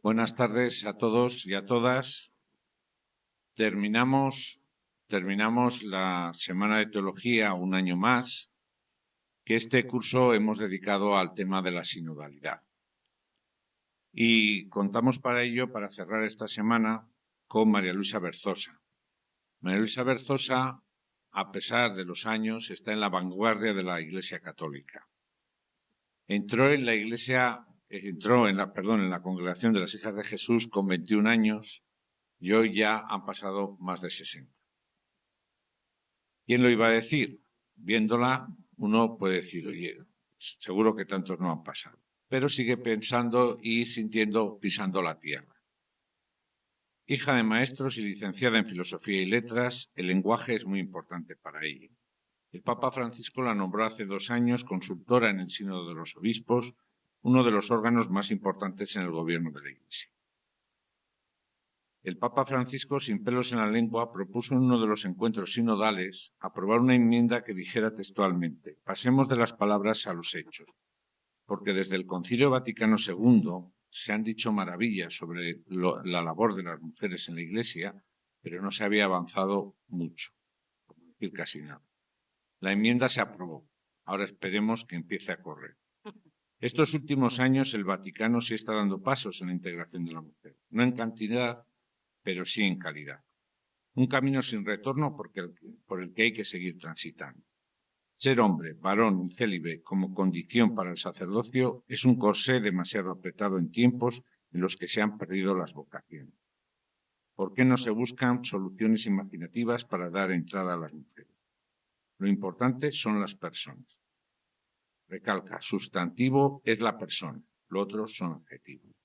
Buenas tardes a todos y a todas. Terminamos la Semana de Teología un año más, que este curso hemos dedicado al tema de la sinodalidad. Y contamos para ello, para cerrar esta semana, con María Luisa Berzosa. María Luisa Berzosa, a pesar de los años, está en la vanguardia de la Iglesia Católica. Entró en la Congregación de las Hijas de Jesús con 21 años y hoy ya han pasado más de 60. ¿Quién lo iba a decir? Viéndola, uno puede decir, oye, seguro que tantos no han pasado, pero sigue pensando y sintiendo, pisando la tierra. Hija de maestros y licenciada en Filosofía y Letras, el lenguaje es muy importante para ella. El Papa Francisco la nombró hace 2 años consultora en el Sínodo de los Obispos, uno de los órganos más importantes en el gobierno de la Iglesia. El Papa Francisco, sin pelos en la lengua, propuso en uno de los encuentros sinodales aprobar una enmienda que dijera textualmente: pasemos de las palabras a los hechos, porque desde el Concilio Vaticano II se han dicho maravillas sobre la labor de las mujeres en la Iglesia, pero no se había avanzado mucho, por no decir casi nada. La enmienda se aprobó. Ahora esperemos que empiece a correr. Estos últimos años el Vaticano sí está dando pasos en la integración de la mujer, no en cantidad, pero sí en calidad. Un camino sin retorno por el que hay que seguir transitando. Ser hombre, varón y célibe como condición para el sacerdocio es un corsé demasiado apretado en tiempos en los que se han perdido las vocaciones. ¿Por qué no se buscan soluciones imaginativas para dar entrada a las mujeres? Lo importante son las personas. Recalca, sustantivo es la persona, lo otro son adjetivos.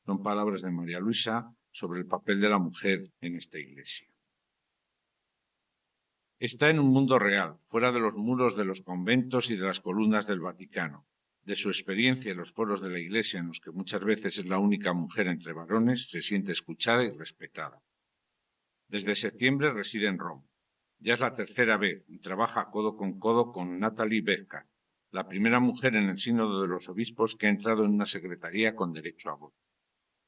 Son palabras de María Luisa sobre el papel de la mujer en esta Iglesia. Está en un mundo real, fuera de los muros de los conventos y de las columnas del Vaticano. De su experiencia en los foros de la Iglesia, en los que muchas veces es la única mujer entre varones, se siente escuchada y respetada. Desde septiembre reside en Roma. Ya es la 3ª vez y trabaja codo con Natalie Becker, la primera mujer en el Sínodo de los Obispos que ha entrado en una secretaría con derecho a voto.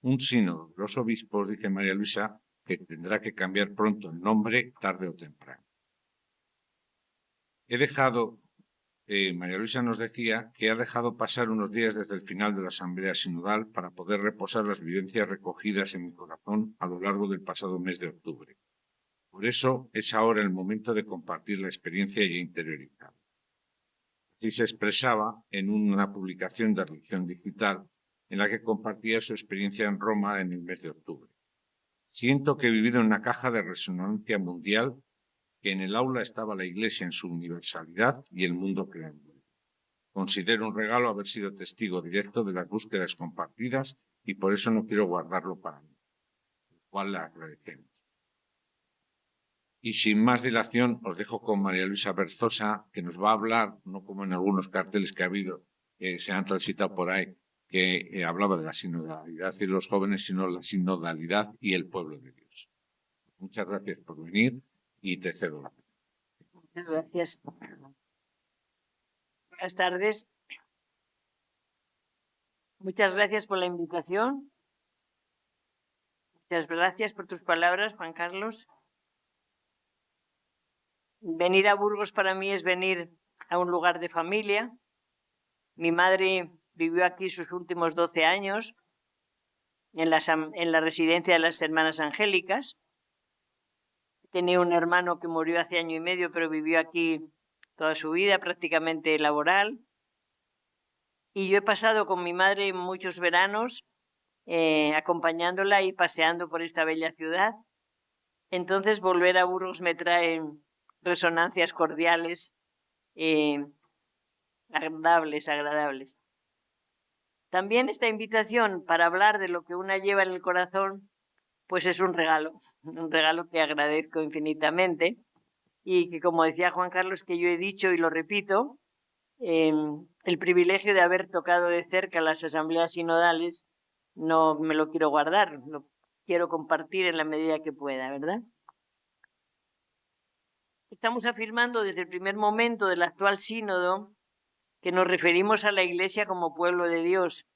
Un sínodo de los obispos, dice María Luisa, que tendrá que cambiar pronto el nombre, tarde o temprano. María Luisa nos decía que ha dejado pasar unos días desde el final de la Asamblea Sinodal para poder reposar las vivencias recogidas en mi corazón a lo largo del pasado mes de octubre. Por eso es ahora el momento de compartir la experiencia ya interiorizada. Así se expresaba en una publicación de Religión Digital en la que compartía su experiencia en Roma en el mes de octubre. Siento que he vivido en una caja de resonancia mundial, que en el aula estaba la Iglesia en su universalidad y el mundo que la envuelve. Considero un regalo haber sido testigo directo de las búsquedas compartidas y por eso no quiero guardarlo para mí, lo cual le agradecemos. Y sin más dilación os dejo con María Luisa Berzosa, que nos va a hablar, no como en algunos carteles que ha habido, que se han transitado por ahí, que hablaba de la sinodalidad y los jóvenes, sino la sinodalidad y el pueblo de Dios. Muchas gracias por venir y te cedo la palabra. Muchas gracias. Buenas tardes. Muchas gracias por la invitación. Muchas gracias por tus palabras, Juan Carlos. Venir a Burgos para mí es venir a un lugar de familia. Mi madre vivió aquí sus últimos 12 años en la residencia de las Hermanas Angélicas. Tenía un hermano que murió hace 1 año y medio, pero vivió aquí toda su vida, prácticamente laboral. Y yo he pasado con mi madre muchos veranos acompañándola y paseando por esta bella ciudad. Entonces volver a Burgos me trae resonancias cordiales, agradables. También esta invitación para hablar de lo que una lleva en el corazón, pues es un regalo que agradezco infinitamente y que, como decía Juan Carlos, que yo he dicho y lo repito, el privilegio de haber tocado de cerca las asambleas sinodales no me lo quiero guardar, lo quiero compartir en la medida que pueda, ¿verdad? Estamos afirmando desde el primer momento del actual sínodo que nos referimos a la Iglesia como pueblo de Dios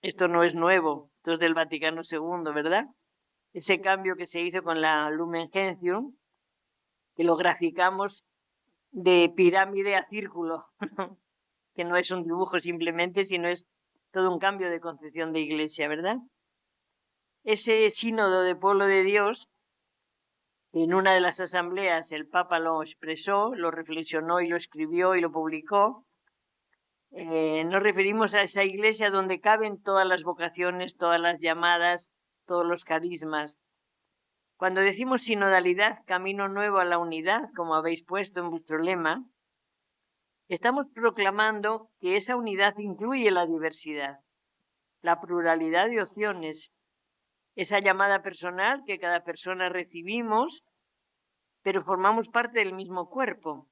Esto no es nuevo, esto es del Vaticano II, ¿verdad? Ese cambio que se hizo con la Lumen Gentium, que lo graficamos de pirámide a círculo, que no es un dibujo simplemente, sino es todo un cambio de concepción de iglesia, ¿verdad? Ese sínodo de pueblo de Dios, en una de las asambleas el Papa lo expresó, lo reflexionó y lo escribió y lo publicó. Nos referimos a esa iglesia donde caben todas las vocaciones, todas las llamadas, todos los carismas. Cuando decimos sinodalidad, camino nuevo a la unidad, como habéis puesto en vuestro lema, estamos proclamando que esa unidad incluye la diversidad, la pluralidad de opciones, esa llamada personal que cada persona recibimos, pero formamos parte del mismo cuerpo,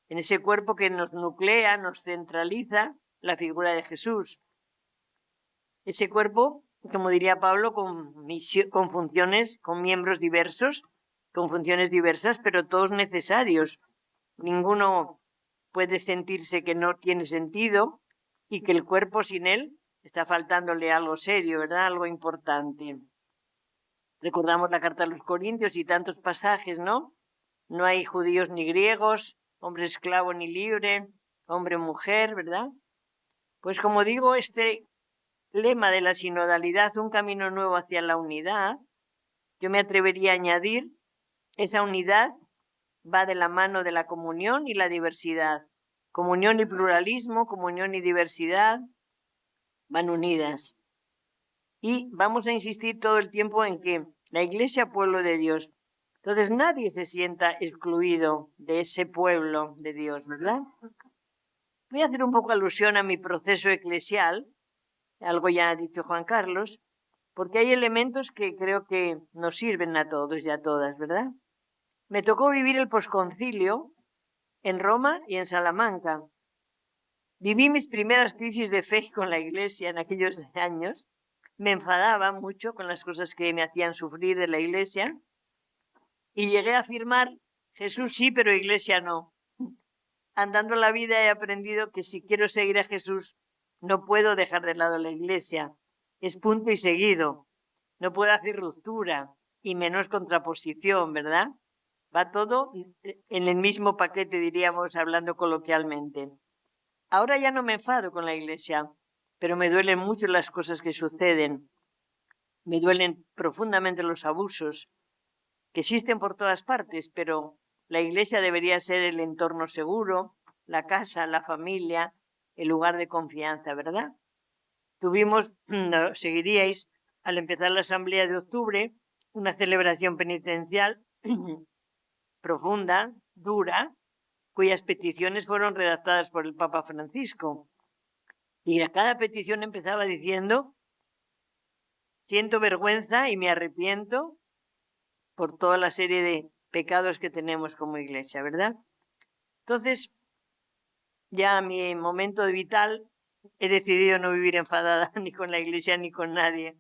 en ese cuerpo que nos nuclea, nos centraliza la figura de Jesús. Ese cuerpo, como diría Pablo, con funciones, con miembros diversos, con funciones diversas, pero todos necesarios. Ninguno puede sentirse que no tiene sentido y que el cuerpo sin él está faltándole algo serio, ¿verdad? Algo importante. Recordamos la carta a los Corintios y tantos pasajes, ¿no? No hay judíos ni griegos, hombre esclavo ni libre, hombre o mujer, ¿verdad? Pues como digo, este lema de la sinodalidad, un camino nuevo hacia la unidad, yo me atrevería a añadir, esa unidad va de la mano de la comunión y la diversidad. Comunión y pluralismo, comunión y diversidad van unidas. Y vamos a insistir todo el tiempo en que la Iglesia, pueblo de Dios. Entonces nadie se sienta excluido de ese pueblo de Dios, ¿verdad? Voy a hacer un poco alusión a mi proceso eclesial, algo ya ha dicho Juan Carlos, porque hay elementos que creo que nos sirven a todos y a todas, ¿verdad? Me tocó vivir el posconcilio en Roma y en Salamanca. Viví mis primeras crisis de fe con la Iglesia en aquellos años. Me enfadaba mucho con las cosas que me hacían sufrir de la Iglesia y llegué a afirmar, Jesús sí, pero Iglesia no. Andando la vida he aprendido que si quiero seguir a Jesús, no puedo dejar de lado la Iglesia. Es punto y seguido. No puedo hacer ruptura y menos contraposición, ¿verdad? Va todo en el mismo paquete, diríamos, hablando coloquialmente. Ahora ya no me enfado con la Iglesia, pero me duelen mucho las cosas que suceden. Me duelen profundamente los abusos que existen por todas partes, pero la Iglesia debería ser el entorno seguro, la casa, la familia, el lugar de confianza, ¿verdad? Tuvimos, seguiríais, al empezar la asamblea de octubre, una celebración penitencial profunda, dura, cuyas peticiones fueron redactadas por el Papa Francisco. Y a cada petición empezaba diciendo, siento vergüenza y me arrepiento por toda la serie de pecados que tenemos como Iglesia, ¿verdad? Entonces, ya a mi momento vital he decidido no vivir enfadada ni con la Iglesia ni con nadie.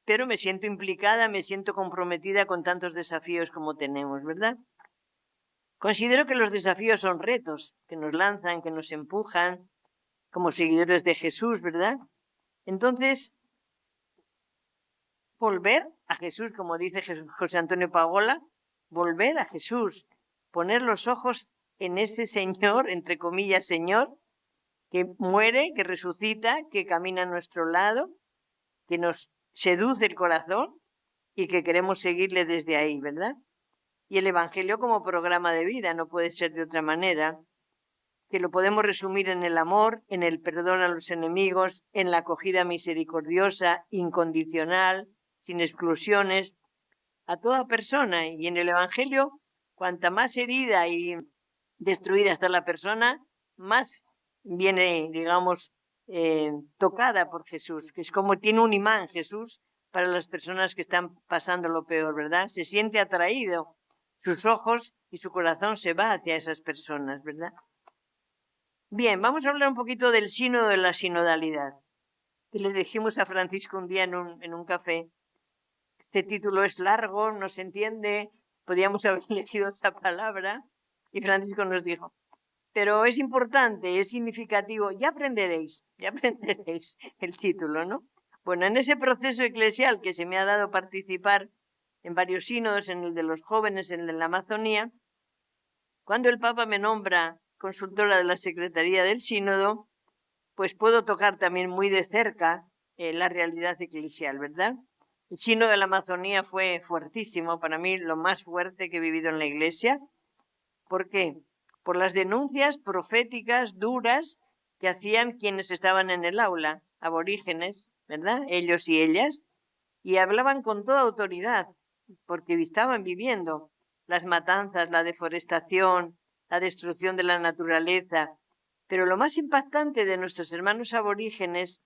Pero me siento implicada, me siento comprometida con tantos desafíos como tenemos, ¿verdad? Considero que los desafíos son retos que nos lanzan, que nos empujan como seguidores de Jesús, ¿verdad? Entonces, volver a Jesús, como dice José Antonio Pagola, volver a Jesús, poner los ojos en ese Señor, entre comillas, Señor, que muere, que resucita, que camina a nuestro lado, que nos seduce el corazón y que queremos seguirle desde ahí, ¿verdad? Y el Evangelio como programa de vida, no puede ser de otra manera, que lo podemos resumir en el amor, en el perdón a los enemigos, en la acogida misericordiosa, incondicional, sin exclusiones, a toda persona. Y en el Evangelio, cuanta más herida y destruida está la persona, más viene, digamos, tocada por Jesús, que es como tiene un imán Jesús para las personas que están pasando lo peor, ¿verdad? Se siente atraído, sus ojos y su corazón se va hacia esas personas, ¿verdad? Bien, vamos a hablar un poquito del sínodo de la sinodalidad. Que le dijimos a Francisco un día en un café. Este título es largo, no se entiende, podríamos haber elegido esa palabra. Y Francisco nos dijo, pero es importante, es significativo. Ya aprenderéis el título, ¿no? Bueno, en ese proceso eclesial que se me ha dado participar en varios sínodos, en el de los jóvenes, en el de la Amazonía, cuando el Papa me nombra consultora de la Secretaría del Sínodo, pues puedo tocar también muy de cerca la realidad eclesial, ¿verdad? El sínodo de la Amazonía fue fuertísimo, para mí lo más fuerte que he vivido en la Iglesia. ¿Por qué? Por las denuncias proféticas duras que hacían quienes estaban en el aula, aborígenes, ¿verdad? Ellos y ellas, y hablaban con toda autoridad, porque estaban viviendo las matanzas, la deforestación, la destrucción de la naturaleza. Pero lo más impactante de nuestros hermanos aborígenes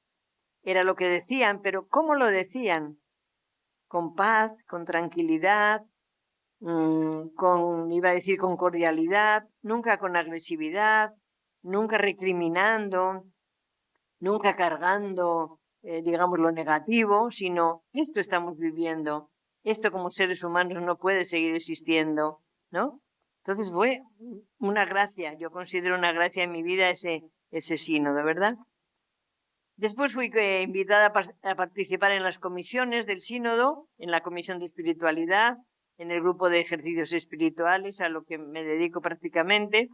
era lo que decían, pero ¿cómo lo decían? Con paz, con tranquilidad, iba a decir, con cordialidad, nunca con agresividad, nunca recriminando, nunca cargando, digamos, lo negativo, sino esto estamos viviendo, esto como seres humanos no puede seguir existiendo, ¿no? Entonces fue una gracia, yo considero una gracia en mi vida ese sínodo, ¿verdad? Después fui invitada a participar en las comisiones del sínodo, en la comisión de espiritualidad, en el grupo de ejercicios espirituales, a lo que me dedico prácticamente,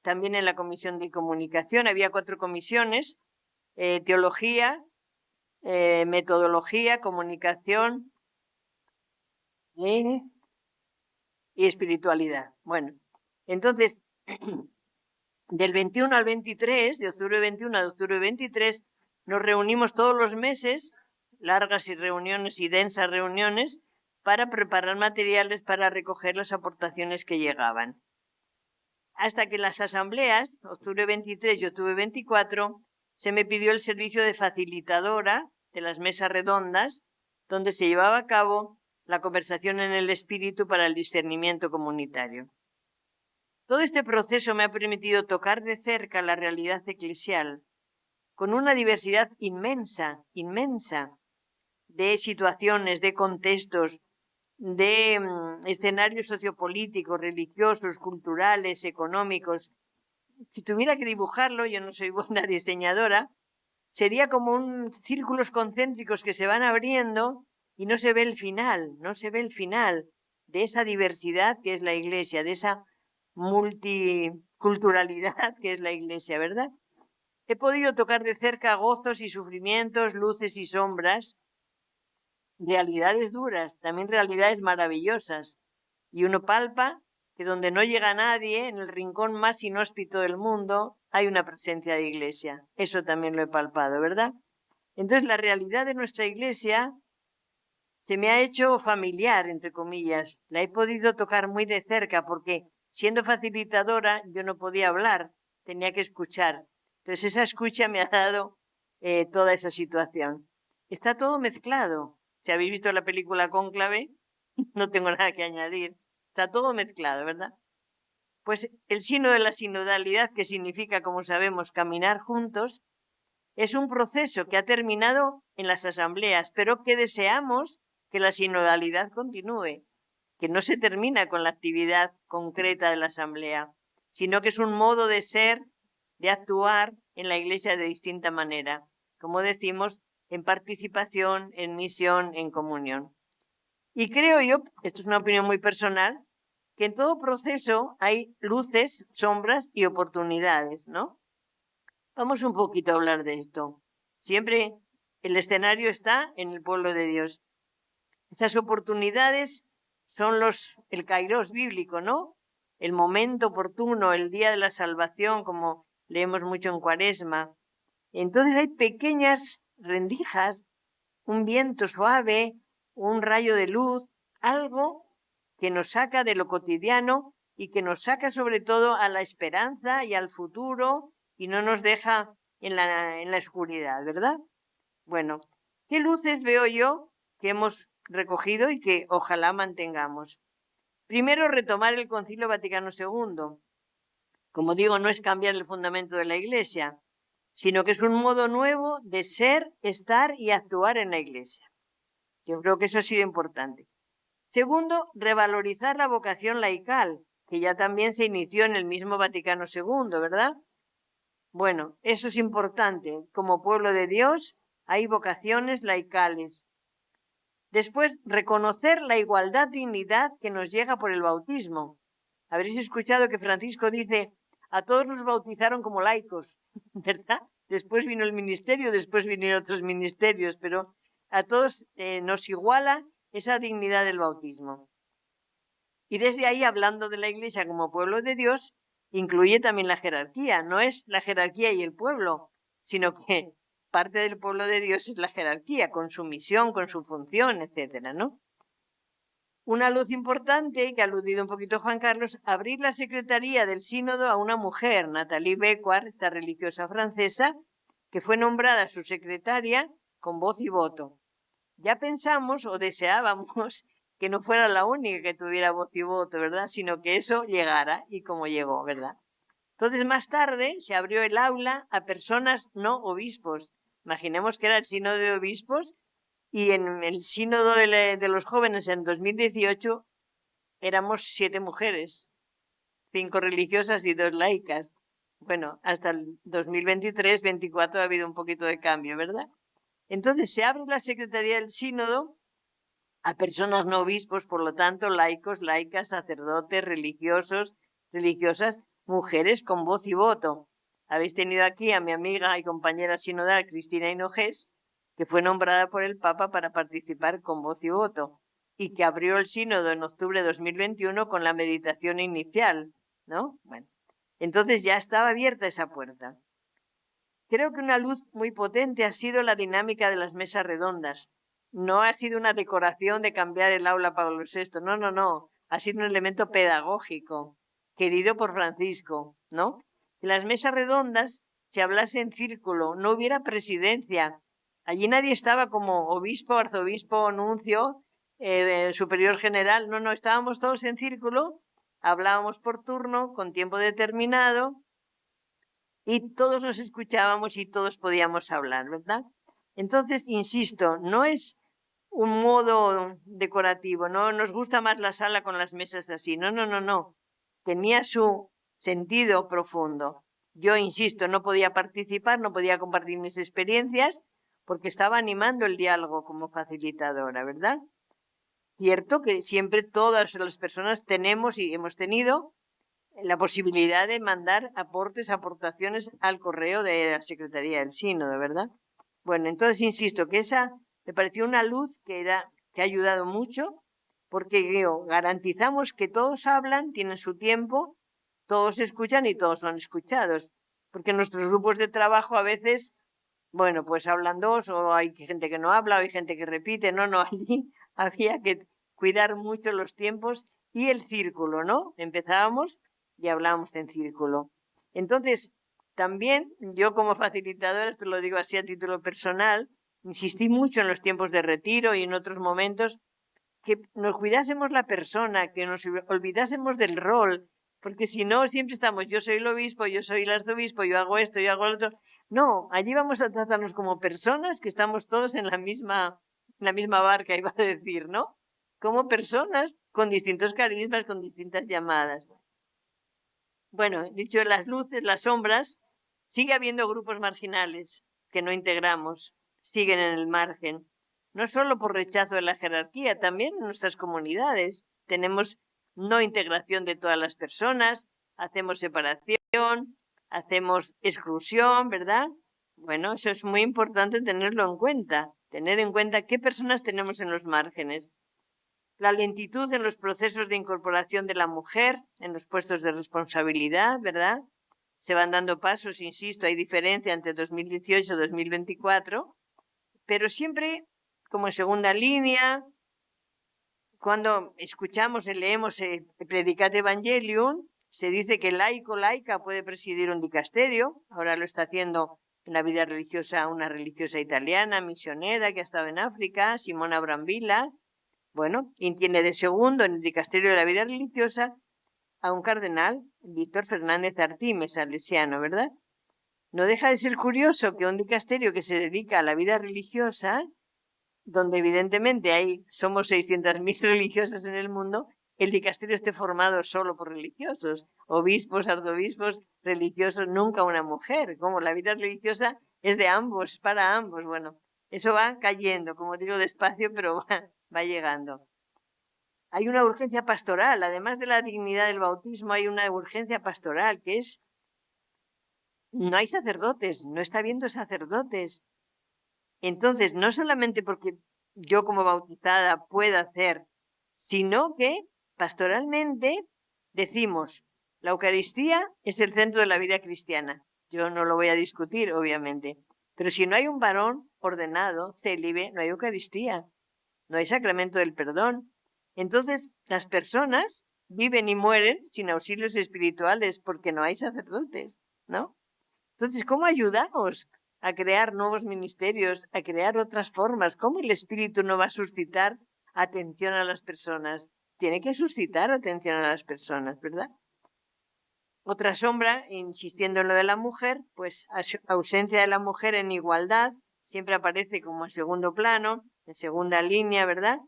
también en la comisión de comunicación. Había 4 comisiones: teología, metodología, comunicación y espiritualidad. Bueno, entonces, del 21 al 23, de octubre 21 a octubre 23, nos reunimos todos los meses, largas y reuniones y densas reuniones, para preparar materiales para recoger las aportaciones que llegaban. Hasta que las asambleas, octubre 23 y octubre 24, se me pidió el servicio de facilitadora de las mesas redondas, donde se llevaba a cabo la conversación en el espíritu para el discernimiento comunitario. Todo este proceso me ha permitido tocar de cerca la realidad eclesial, con una diversidad inmensa de situaciones, de contextos, de escenarios sociopolíticos, religiosos, culturales, económicos. Si tuviera que dibujarlo, yo no soy buena diseñadora, sería como círculos concéntricos que se van abriendo y no se ve el final, de esa diversidad que es la Iglesia, de esa multiculturalidad que es la Iglesia, ¿verdad? He podido tocar de cerca gozos y sufrimientos, luces y sombras, realidades duras, también realidades maravillosas. Y uno palpa que donde no llega nadie, en el rincón más inhóspito del mundo, hay una presencia de Iglesia. Eso también lo he palpado, ¿verdad? Entonces, la realidad de nuestra Iglesia se me ha hecho familiar, entre comillas. La he podido tocar muy de cerca porque, siendo facilitadora, yo no podía hablar, tenía que escuchar. Entonces, esa escucha me ha dado toda esa situación. Está todo mezclado. Si habéis visto la película Cónclave, no tengo nada que añadir. Está todo mezclado, ¿verdad? Pues el sínodo de la sinodalidad, que significa, como sabemos, caminar juntos, es un proceso que ha terminado en las asambleas, pero que deseamos que la sinodalidad continúe, que no se termina con la actividad concreta de la asamblea, sino que es un modo de ser, de actuar en la Iglesia de distinta manera, como decimos, en participación, en misión, en comunión. Y creo yo, esto es una opinión muy personal, que en todo proceso hay luces, sombras y oportunidades, ¿no? Vamos un poquito a hablar de esto. Siempre el escenario está en el pueblo de Dios. Esas oportunidades son el kairos bíblico, ¿no? El momento oportuno, el día de la salvación, como leemos mucho en Cuaresma. Entonces hay pequeñas rendijas, un viento suave, un rayo de luz, algo que nos saca de lo cotidiano y que nos saca sobre todo a la esperanza y al futuro y no nos deja en la oscuridad, ¿verdad? Bueno, ¿qué luces veo yo que hemos recogido y que ojalá mantengamos? Primero, retomar el Concilio Vaticano II. Como digo, no es cambiar el fundamento de la Iglesia, sino que es un modo nuevo de ser, estar y actuar en la Iglesia. Yo creo que eso ha sido importante. Segundo, revalorizar la vocación laical, que ya también se inició en el mismo Vaticano II, ¿verdad? Bueno, eso es importante. Como pueblo de Dios hay vocaciones laicales. Después, reconocer la igualdad, dignidad que nos llega por el bautismo. Habréis escuchado que Francisco dice, a todos nos bautizaron como laicos, ¿verdad? Después vino el ministerio, después vinieron otros ministerios, pero a todos nos iguala esa dignidad del bautismo. Y desde ahí, hablando de la Iglesia como pueblo de Dios, incluye también la jerarquía. No es la jerarquía y el pueblo, sino que parte del pueblo de Dios es la jerarquía, con su misión, con su función, etcétera, ¿no? Una luz importante, que ha aludido un poquito Juan Carlos, abrir la secretaría del sínodo a una mujer, Nathalie Becquart, esta religiosa francesa, que fue nombrada su secretaria con voz y voto. Ya pensamos o deseábamos que no fuera la única que tuviera voz y voto, ¿verdad? Sino que eso llegara, y como llegó, ¿verdad? Entonces, más tarde se abrió el aula a personas no obispos. Imaginemos que era el sínodo de obispos, y en el sínodo de los jóvenes en 2018 éramos 7 mujeres, 5 religiosas y 2 laicas. Bueno, hasta el 2023-24 ha habido un poquito de cambio, ¿verdad? Entonces se abre la Secretaría del Sínodo a personas no obispos, por lo tanto, laicos, laicas, sacerdotes, religiosos, religiosas, mujeres con voz y voto. Habéis tenido aquí a mi amiga y compañera sinodal, Cristina Hinojés, que fue nombrada por el Papa para participar con voz y voto, y que abrió el sínodo en octubre de 2021 con la meditación inicial, ¿no? Bueno, entonces ya estaba abierta esa puerta. Creo que una luz muy potente ha sido la dinámica de las mesas redondas. No ha sido una decoración de cambiar el aula Pablo VI, no. Ha sido un elemento pedagógico, querido por Francisco, ¿no? En las mesas redondas se hablase en círculo, no hubiera presidencia. Allí nadie estaba como obispo, arzobispo, nuncio, superior general. No, estábamos todos en círculo, hablábamos por turno, con tiempo determinado, y todos nos escuchábamos y todos podíamos hablar, ¿verdad? Entonces, insisto, no es un modo decorativo, no nos gusta más la sala con las mesas así, no. Tenía su sentido profundo. Yo, insisto, no podía participar, no podía compartir mis experiencias porque estaba animando el diálogo como facilitadora, ¿verdad? Cierto que siempre todas las personas tenemos y hemos tenido la posibilidad de mandar aportaciones al correo de la Secretaría del Sínodo, ¿verdad? Bueno, entonces insisto que esa me pareció una luz que ha ayudado mucho, porque garantizamos que todos hablan, tienen su tiempo, todos escuchan y todos son escuchados, porque en nuestros grupos de trabajo a veces, bueno, pues hablan dos, o hay gente que no habla, o hay gente que repite, allí había que cuidar mucho los tiempos y el círculo, ¿no? Empezábamos y hablábamos en círculo. Entonces, también yo como facilitadora, esto lo digo así a título personal, insistí mucho en los tiempos de retiro y en otros momentos que nos cuidásemos la persona, que nos olvidásemos del rol, porque si no, siempre estamos, yo soy el obispo, yo soy el arzobispo, yo hago esto, yo hago lo otro. No, allí vamos a tratarnos como personas que estamos todos en la misma barca, iba a decir, ¿no? Como personas con distintos carismas, con distintas llamadas. Bueno, dicho las luces, las sombras, sigue habiendo grupos marginales que no integramos, siguen en el margen, no solo por rechazo de la jerarquía, también en nuestras comunidades. Tenemos no integración de todas las personas, hacemos separación, hacemos exclusión, ¿verdad? Bueno, eso es muy importante tenerlo en cuenta, tener en cuenta qué personas tenemos en los márgenes. La lentitud en los procesos de incorporación de la mujer en los puestos de responsabilidad, ¿verdad? Se van dando pasos, insisto, hay diferencia entre 2018 y 2024, pero siempre como en segunda línea, cuando escuchamos y leemos el Predicate Evangelium, se dice que laico, laica puede presidir un dicasterio, ahora lo está haciendo en la vida religiosa una religiosa italiana, misionera, que ha estado en África, Simona Brambilla. Bueno, quien tiene de segundo en el dicasterio de la vida religiosa a un cardenal, Víctor Fernández Artime, salesiano, ¿verdad? No deja de ser curioso que un dicasterio que se dedica a la vida religiosa, donde evidentemente somos 600.000 religiosas en el mundo, el dicasterio esté formado solo por religiosos, obispos, arzobispos, religiosos, nunca una mujer. Como la vida religiosa es de ambos, para ambos. Bueno, eso va cayendo, como digo, despacio, pero va llegando. Hay una urgencia pastoral, además de la dignidad del bautismo, hay una urgencia pastoral, que es, no hay sacerdotes, no está habiendo sacerdotes. Entonces, no solamente porque yo como bautizada pueda hacer, sino que pastoralmente decimos, la Eucaristía es el centro de la vida cristiana. Yo no lo voy a discutir, obviamente. Pero si no hay un varón ordenado, célibe, no hay Eucaristía, no hay sacramento del perdón. Entonces, las personas viven y mueren sin auxilios espirituales porque no hay sacerdotes, ¿no? Entonces, ¿cómo ayudamos a crear nuevos ministerios, a crear otras formas? ¿Cómo el Espíritu no va a suscitar atención a las personas? Tiene que suscitar atención a las personas, ¿verdad? Otra sombra, insistiendo en lo de la mujer, pues ausencia de la mujer en igualdad, siempre aparece como en segundo plano, en segunda línea, ¿verdad?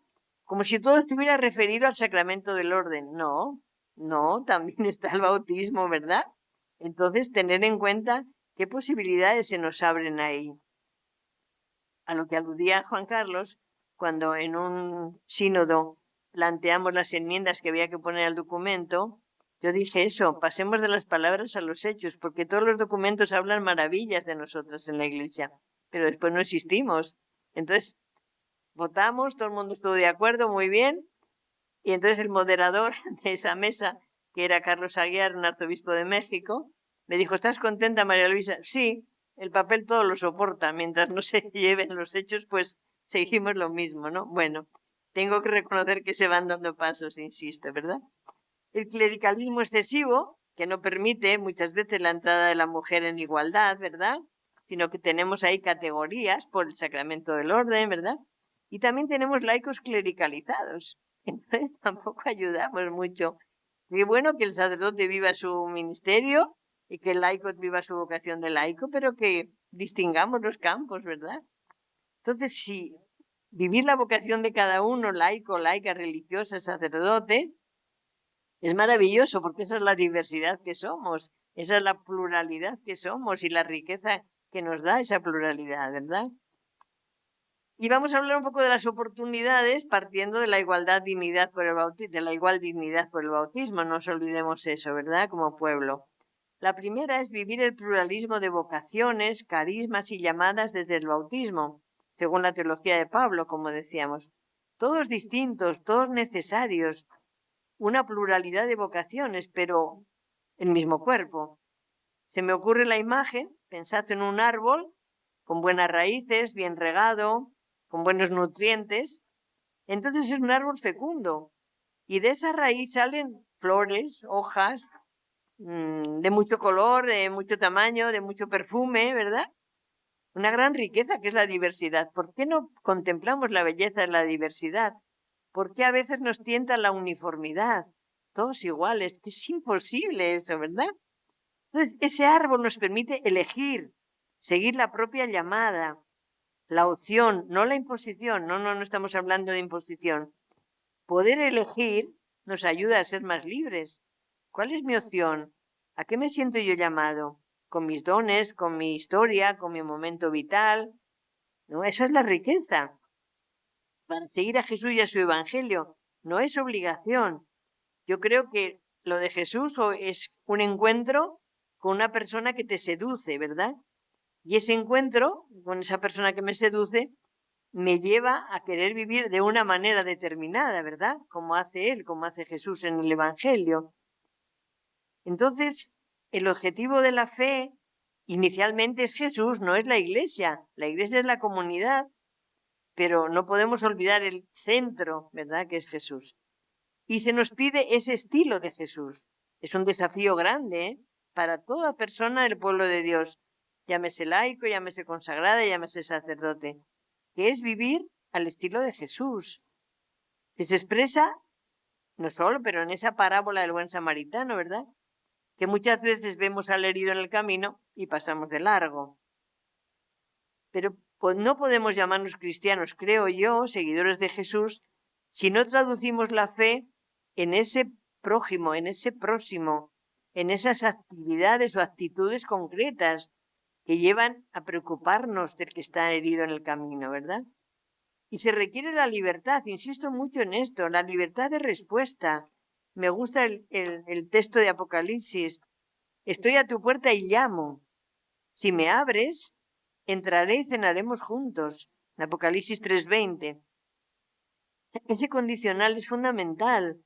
Como si todo estuviera referido al sacramento del orden. No, no, también está el bautismo, ¿verdad? Entonces, tener en cuenta qué posibilidades se nos abren ahí. A lo que aludía Juan Carlos, cuando en un sínodo planteamos las enmiendas que había que poner al documento, yo dije eso, pasemos de las palabras a los hechos, porque todos los documentos hablan maravillas de nosotras en la Iglesia, pero después no existimos. Entonces, votamos, todo el mundo estuvo de acuerdo, muy bien, y entonces el moderador de esa mesa, que era Carlos Aguiar, un arzobispo de México, me dijo, ¿estás contenta, María Luisa? Sí, el papel todo lo soporta, mientras no se lleven los hechos, pues seguimos lo mismo, ¿no? Bueno, tengo que reconocer que se van dando pasos, insisto, ¿verdad? El clericalismo excesivo, que no permite muchas veces la entrada de la mujer en igualdad, ¿verdad? Sino que tenemos ahí categorías por el sacramento del orden, ¿verdad? Y también tenemos laicos clericalizados. Entonces tampoco ayudamos mucho. Qué bueno que el sacerdote viva su ministerio y que el laico viva su vocación de laico, pero que distingamos los campos, ¿verdad? Entonces, si vivir la vocación de cada uno, laico, laica, religiosa, sacerdote, es maravilloso porque esa es la diversidad que somos, esa es la pluralidad que somos y la riqueza que nos da esa pluralidad, ¿verdad? Y vamos a hablar un poco de las oportunidades partiendo de la igualdad dignidad por el bautismo, de la igual dignidad por el bautismo, no nos olvidemos eso, ¿verdad? Como pueblo. La primera es vivir el pluralismo de vocaciones, carismas y llamadas desde el bautismo, según la teología de Pablo, como decíamos. Todos distintos, todos necesarios, una pluralidad de vocaciones, pero el mismo cuerpo. Se me ocurre la imagen, pensad en un árbol con buenas raíces, bien regado, con buenos nutrientes, entonces es un árbol fecundo y de esa raíz salen flores, hojas, de mucho color, de mucho tamaño, de mucho perfume, ¿verdad? Una gran riqueza que es la diversidad. ¿Por qué no contemplamos la belleza de la diversidad? ¿Por qué a veces nos tienta la uniformidad? Todos iguales, que es imposible eso, ¿verdad? Entonces, ese árbol nos permite elegir, seguir la propia llamada, la opción, no la imposición. No estamos hablando de imposición. Poder elegir nos ayuda a ser más libres. ¿Cuál es mi opción? ¿A qué me siento yo llamado? ¿Con mis dones, con mi historia, con mi momento vital? ¿No? Esa es la riqueza. Para seguir a Jesús y a su evangelio no es obligación. Yo creo que lo de Jesús es un encuentro con una persona que te seduce, ¿verdad? Y ese encuentro con esa persona que me seduce me lleva a querer vivir de una manera determinada, ¿verdad? Como hace él, como hace Jesús en el Evangelio. Entonces, el objetivo de la fe inicialmente es Jesús, no es la Iglesia. La Iglesia es la comunidad, pero no podemos olvidar el centro, ¿verdad? Que es Jesús. Y se nos pide ese estilo de Jesús. Es un desafío grande, ¿eh? Para toda persona del pueblo de Dios, llámese laico, llámese consagrada, llámese sacerdote, que es vivir al estilo de Jesús, que se expresa no solo, pero en esa parábola del buen samaritano, ¿verdad? Que muchas veces vemos al herido en el camino y pasamos de largo. Pero no podemos llamarnos cristianos, creo yo, seguidores de Jesús, si no traducimos la fe en ese prójimo, en ese próximo, en esas actividades o actitudes concretas que llevan a preocuparnos del que está herido en el camino, ¿verdad? Y se requiere la libertad, insisto mucho en esto, la libertad de respuesta. Me gusta el texto de Apocalipsis. Estoy a tu puerta y llamo. Si me abres, entraré y cenaremos juntos. Apocalipsis 3:20. Ese condicional es fundamental.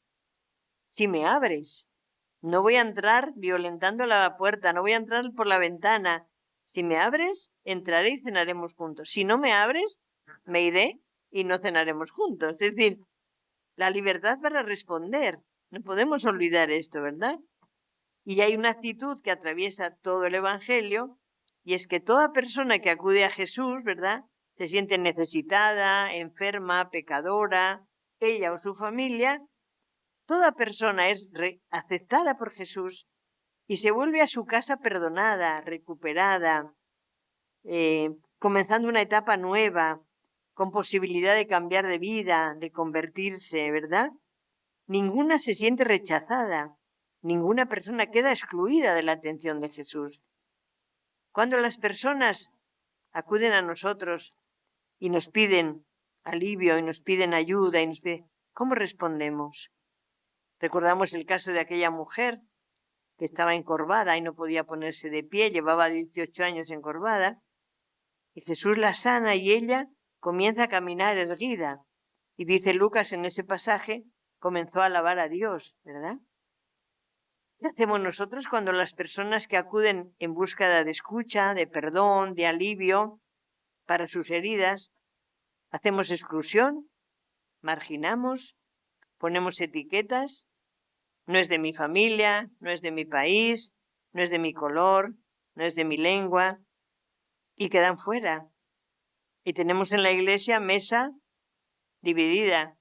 Si me abres, no voy a entrar violentando la puerta, no voy a entrar por la ventana. Si me abres, entraré y cenaremos juntos. Si no me abres, me iré y no cenaremos juntos. Es decir, la libertad para responder. No podemos olvidar esto, ¿verdad? Y hay una actitud que atraviesa todo el Evangelio, y es que toda persona que acude a Jesús, ¿verdad?, se siente necesitada, enferma, pecadora, ella o su familia, toda persona es aceptada por Jesús y se vuelve a su casa perdonada, recuperada, comenzando una etapa nueva, con posibilidad de cambiar de vida, de convertirse, ¿verdad? Ninguna se siente rechazada, ninguna persona queda excluida de la atención de Jesús. Cuando las personas acuden a nosotros y nos piden alivio y nos piden ayuda y nos piden, ¿cómo respondemos? Recordamos el caso de aquella mujer que estaba encorvada y no podía ponerse de pie, llevaba 18 años encorvada, y Jesús la sana y ella comienza a caminar erguida. Y dice Lucas en ese pasaje, comenzó a alabar a Dios, ¿verdad? ¿Qué hacemos nosotros cuando las personas que acuden en búsqueda de escucha, de perdón, de alivio para sus heridas, hacemos exclusión, marginamos, ponemos etiquetas? No es de mi familia, no es de mi país, no es de mi color, no es de mi lengua, y quedan fuera. Y tenemos en la iglesia mesa dividida.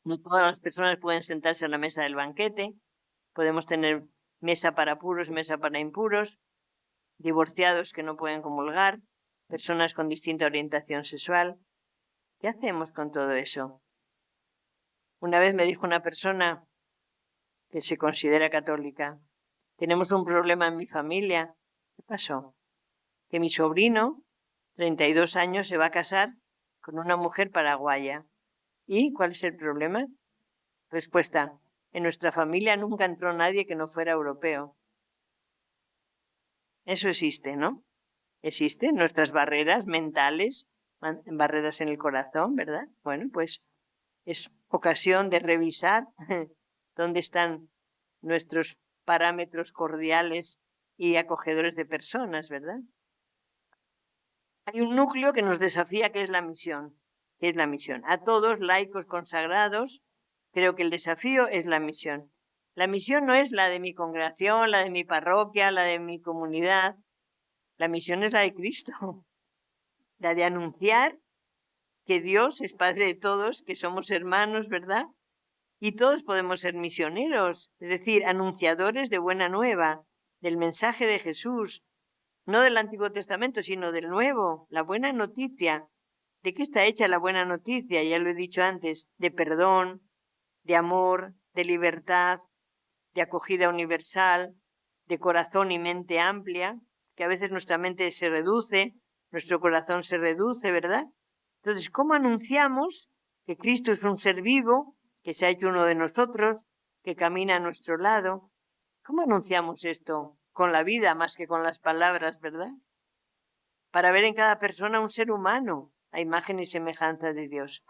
No todas las personas pueden sentarse a la mesa del banquete. Podemos tener mesa para puros, mesa para impuros, divorciados que no pueden comulgar, personas con distinta orientación sexual. ¿Qué hacemos con todo eso? Una vez me dijo una persona que se considera católica, tenemos un problema en mi familia. ¿Qué pasó? Que mi sobrino, 32 años, se va a casar con una mujer paraguaya. ¿Y cuál es el problema? Respuesta, en nuestra familia nunca entró nadie que no fuera europeo. Eso existe, ¿no? Existen nuestras barreras mentales, barreras en el corazón, ¿verdad? Bueno, pues es ocasión de revisar dónde están nuestros parámetros cordiales y acogedores de personas, ¿verdad? Hay un núcleo que nos desafía, que es la misión. ¿Qué es la misión? A todos, laicos consagrados, creo que el desafío es la misión. La misión no es la de mi congregación, la de mi parroquia, la de mi comunidad. La misión es la de Cristo, la de anunciar que Dios es Padre de todos, que somos hermanos, ¿verdad? Y todos podemos ser misioneros, es decir, anunciadores de buena nueva, del mensaje de Jesús, no del Antiguo Testamento, sino del Nuevo, la buena noticia. ¿De qué está hecha la buena noticia? Ya lo he dicho antes, de perdón, de amor, de libertad, de acogida universal, de corazón y mente amplia, que a veces nuestra mente se reduce, nuestro corazón se reduce, ¿verdad? Entonces, ¿cómo anunciamos que Cristo es un ser vivo, que se ha hecho uno de nosotros, que camina a nuestro lado? ¿Cómo anunciamos esto? Con la vida más que con las palabras, ¿verdad? Para ver en cada persona un ser humano, a imagen y semejanza de Dios.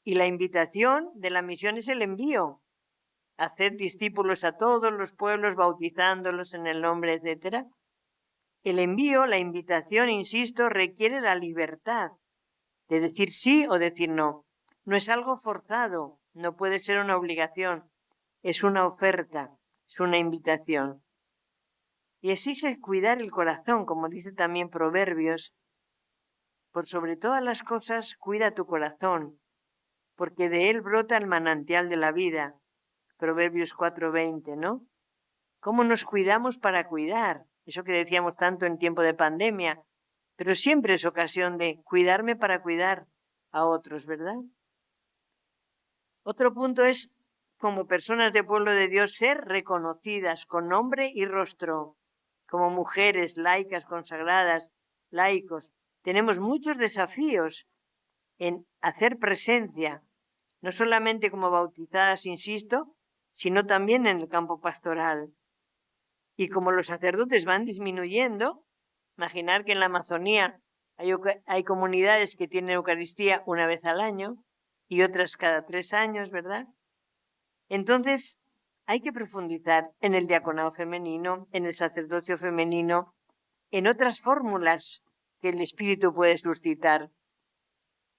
Y la invitación de la misión es el envío. Haced discípulos a todos los pueblos, bautizándolos en el nombre, etc. El envío, la invitación, insisto, requiere la libertad de decir sí o decir no. No es algo forzado, no puede ser una obligación, es una oferta, es una invitación. Y exige cuidar el corazón, como dice también Proverbios. Por sobre todas las cosas, cuida tu corazón, porque de él brota el manantial de la vida. Proverbios 4:20, ¿no? ¿Cómo nos cuidamos para cuidar? Eso que decíamos tanto en tiempo de pandemia, pero siempre es ocasión de cuidarme para cuidar a otros, ¿verdad? Otro punto es como personas de pueblo de Dios, ser reconocidas con nombre y rostro, como mujeres laicas, consagradas, laicos. Tenemos muchos desafíos en hacer presencia, no solamente como bautizadas, insisto, sino también en el campo pastoral. Y como los sacerdotes van disminuyendo, imaginar que en la Amazonía hay comunidades que tienen Eucaristía una vez al año y otras cada 3 años, ¿verdad? Entonces, hay que profundizar en el diaconado femenino, en el sacerdocio femenino, en otras fórmulas que el Espíritu puede suscitar.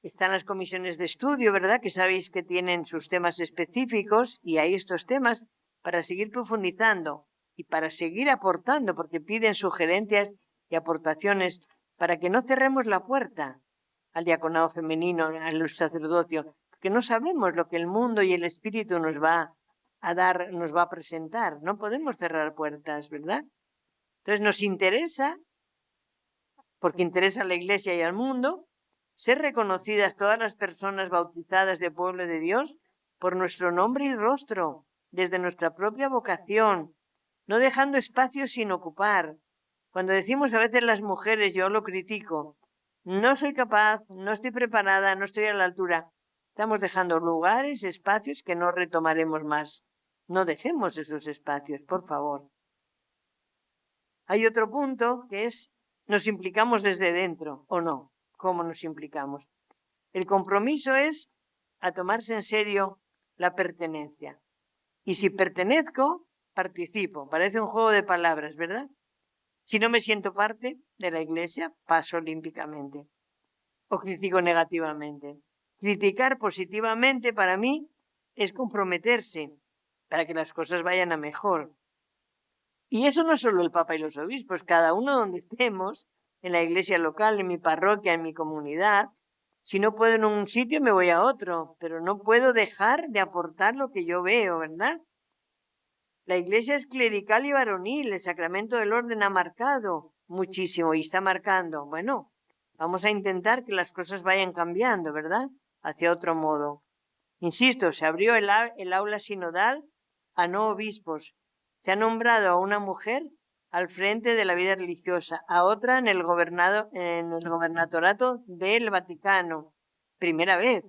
Están las comisiones de estudio, ¿verdad? Que sabéis que tienen sus temas específicos y hay estos temas para seguir profundizando y para seguir aportando, porque piden sugerencias y aportaciones para que no cerremos la puerta al diaconado femenino, al sacerdocio, porque no sabemos lo que el mundo y el Espíritu nos va a dar, nos va a presentar. No podemos cerrar puertas, ¿verdad? Entonces nos interesa, porque interesa a la Iglesia y al mundo, ser reconocidas todas las personas bautizadas de pueblo de Dios por nuestro nombre y rostro, desde nuestra propia vocación, no dejando espacios sin ocupar. Cuando decimos a veces las mujeres, yo lo critico, no soy capaz, no estoy preparada, no estoy a la altura. Estamos dejando lugares, espacios que no retomaremos más. No dejemos esos espacios, por favor. Hay otro punto que es, nos implicamos desde dentro o no. ¿Cómo nos implicamos? El compromiso es a tomarse en serio la pertenencia. Y si pertenezco, participo. Parece un juego de palabras, ¿verdad? Si no me siento parte de la Iglesia, paso olímpicamente. O critico negativamente. Criticar positivamente para mí es comprometerse para que las cosas vayan a mejor. Y eso no solo el Papa y los obispos, cada uno donde estemos, en la iglesia local, en mi parroquia, en mi comunidad. Si no puedo en un sitio, me voy a otro, pero no puedo dejar de aportar lo que yo veo, ¿verdad? La iglesia es clerical y varonil, el sacramento del orden ha marcado muchísimo y está marcando. Bueno, vamos a intentar que las cosas vayan cambiando, ¿verdad? Hacia otro modo. Insisto, se abrió el aula sinodal a no obispos. Se ha nombrado a una mujer al frente de la vida religiosa, a otra en el gobernatorato del Vaticano. Primera vez.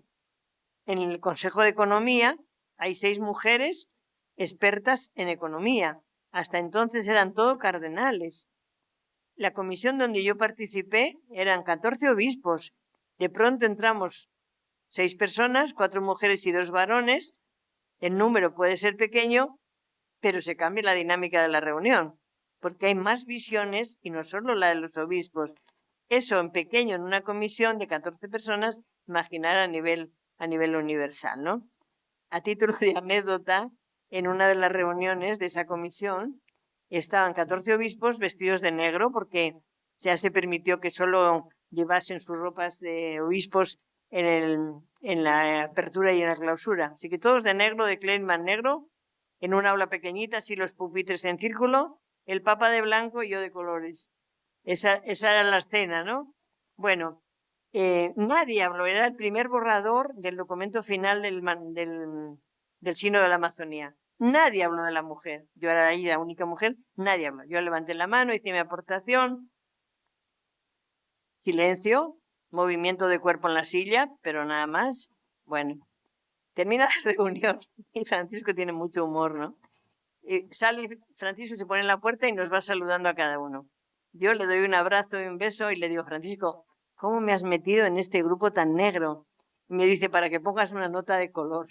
En el Consejo de Economía hay 6 mujeres expertas en economía. Hasta entonces eran todo cardenales. La comisión donde yo participé eran 14 obispos. De pronto entramos 6 personas, 4 mujeres y 2 varones. El número puede ser pequeño, pero se cambia la dinámica de la reunión, porque hay más visiones y no solo la de los obispos. Eso en pequeño, en una comisión de 14 personas, imaginar a nivel universal, ¿no? A título de anécdota, en una de las reuniones de esa comisión estaban 14 obispos vestidos de negro, porque ya se permitió que solo llevasen sus ropas de obispos en la apertura y en la clausura. Así que todos de negro, de Kleinman negro, en una aula pequeñita, así los pupitres en círculo, el Papa de blanco y yo de colores. Esa era la escena, ¿no? Bueno, nadie habló, era el primer borrador del documento final del Sínodo de la Amazonía. Nadie habló de la mujer. Yo era ahí la única mujer, nadie habló. Yo levanté la mano, hice mi aportación. Silencio, movimiento de cuerpo en la silla, pero nada más. Bueno, termina la reunión y Francisco tiene mucho humor, ¿no? Sale Francisco, se pone en la puerta y nos va saludando a cada uno. Yo le doy un abrazo y un beso y le digo, Francisco, ¿cómo me has metido en este grupo tan negro? Y me dice, para que pongas una nota de color.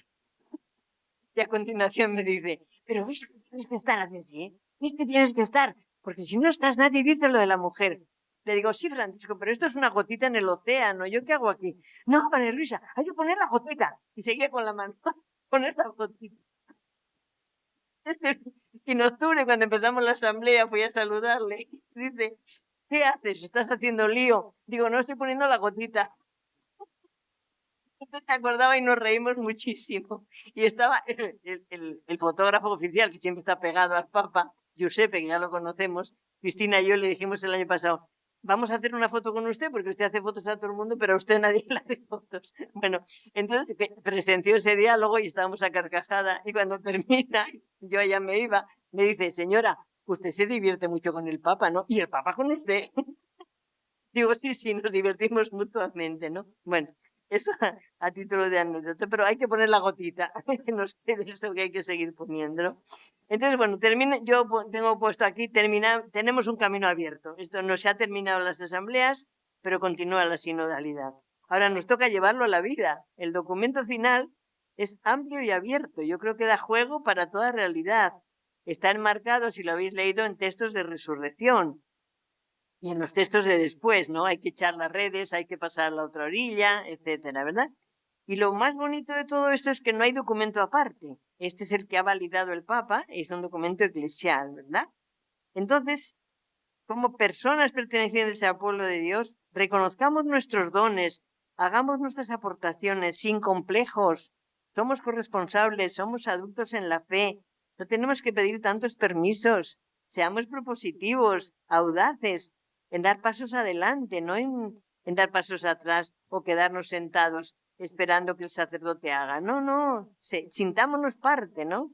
Y a continuación me dice, pero ves que tienes que estar así, ¿eh? Ves que tienes que estar, porque si no estás, nadie dice lo de la mujer. Le digo, sí, Francisco, pero esto es una gotita en el océano. ¿Yo qué hago aquí? No, María Luisa, hay que poner la gotita. Y seguía con la mano, poner la gotita. Y en octubre, cuando empezamos la asamblea, fui a saludarle. Dice, ¿qué haces? ¿Estás haciendo lío? Digo, no, estoy poniendo la gotita. Entonces se acordaba y nos reímos muchísimo. Y estaba el fotógrafo oficial, que siempre está pegado al Papa, Giuseppe, que ya lo conocemos. Cristina y yo le dijimos el año pasado, vamos a hacer una foto con usted, porque usted hace fotos a todo el mundo, pero a usted nadie le hace fotos. Bueno, entonces presenció ese diálogo y estábamos a carcajada, y cuando termina, yo ya me iba, me dice, señora, usted se divierte mucho con el Papa, ¿no? Y el Papa con usted. Digo, sí, nos divertimos mutuamente, ¿no? Bueno, eso a título de anécdota, pero hay que poner la gotita, que no sé de eso que hay que seguir poniendo, ¿no? Entonces, bueno, yo tengo puesto aquí, tenemos un camino abierto. Esto no se ha terminado en las asambleas, pero continúa la sinodalidad. Ahora nos toca llevarlo a la vida. El documento final es amplio y abierto. Yo creo que da juego para toda realidad. Está enmarcado, si lo habéis leído, en textos de resurrección y en los textos de después, ¿no? Hay que echar las redes, hay que pasar a la otra orilla, etcétera, ¿verdad? Y lo más bonito de todo esto es que no hay documento aparte. Este es el que ha validado el Papa, es un documento eclesial, ¿verdad? Entonces, como personas pertenecientes al pueblo de Dios, reconozcamos nuestros dones, hagamos nuestras aportaciones sin complejos, somos corresponsables, somos adultos en la fe, no tenemos que pedir tantos permisos, seamos propositivos, audaces, en dar pasos adelante, no en dar pasos atrás o quedarnos sentados esperando que el sacerdote haga. No, sintámonos parte, ¿no?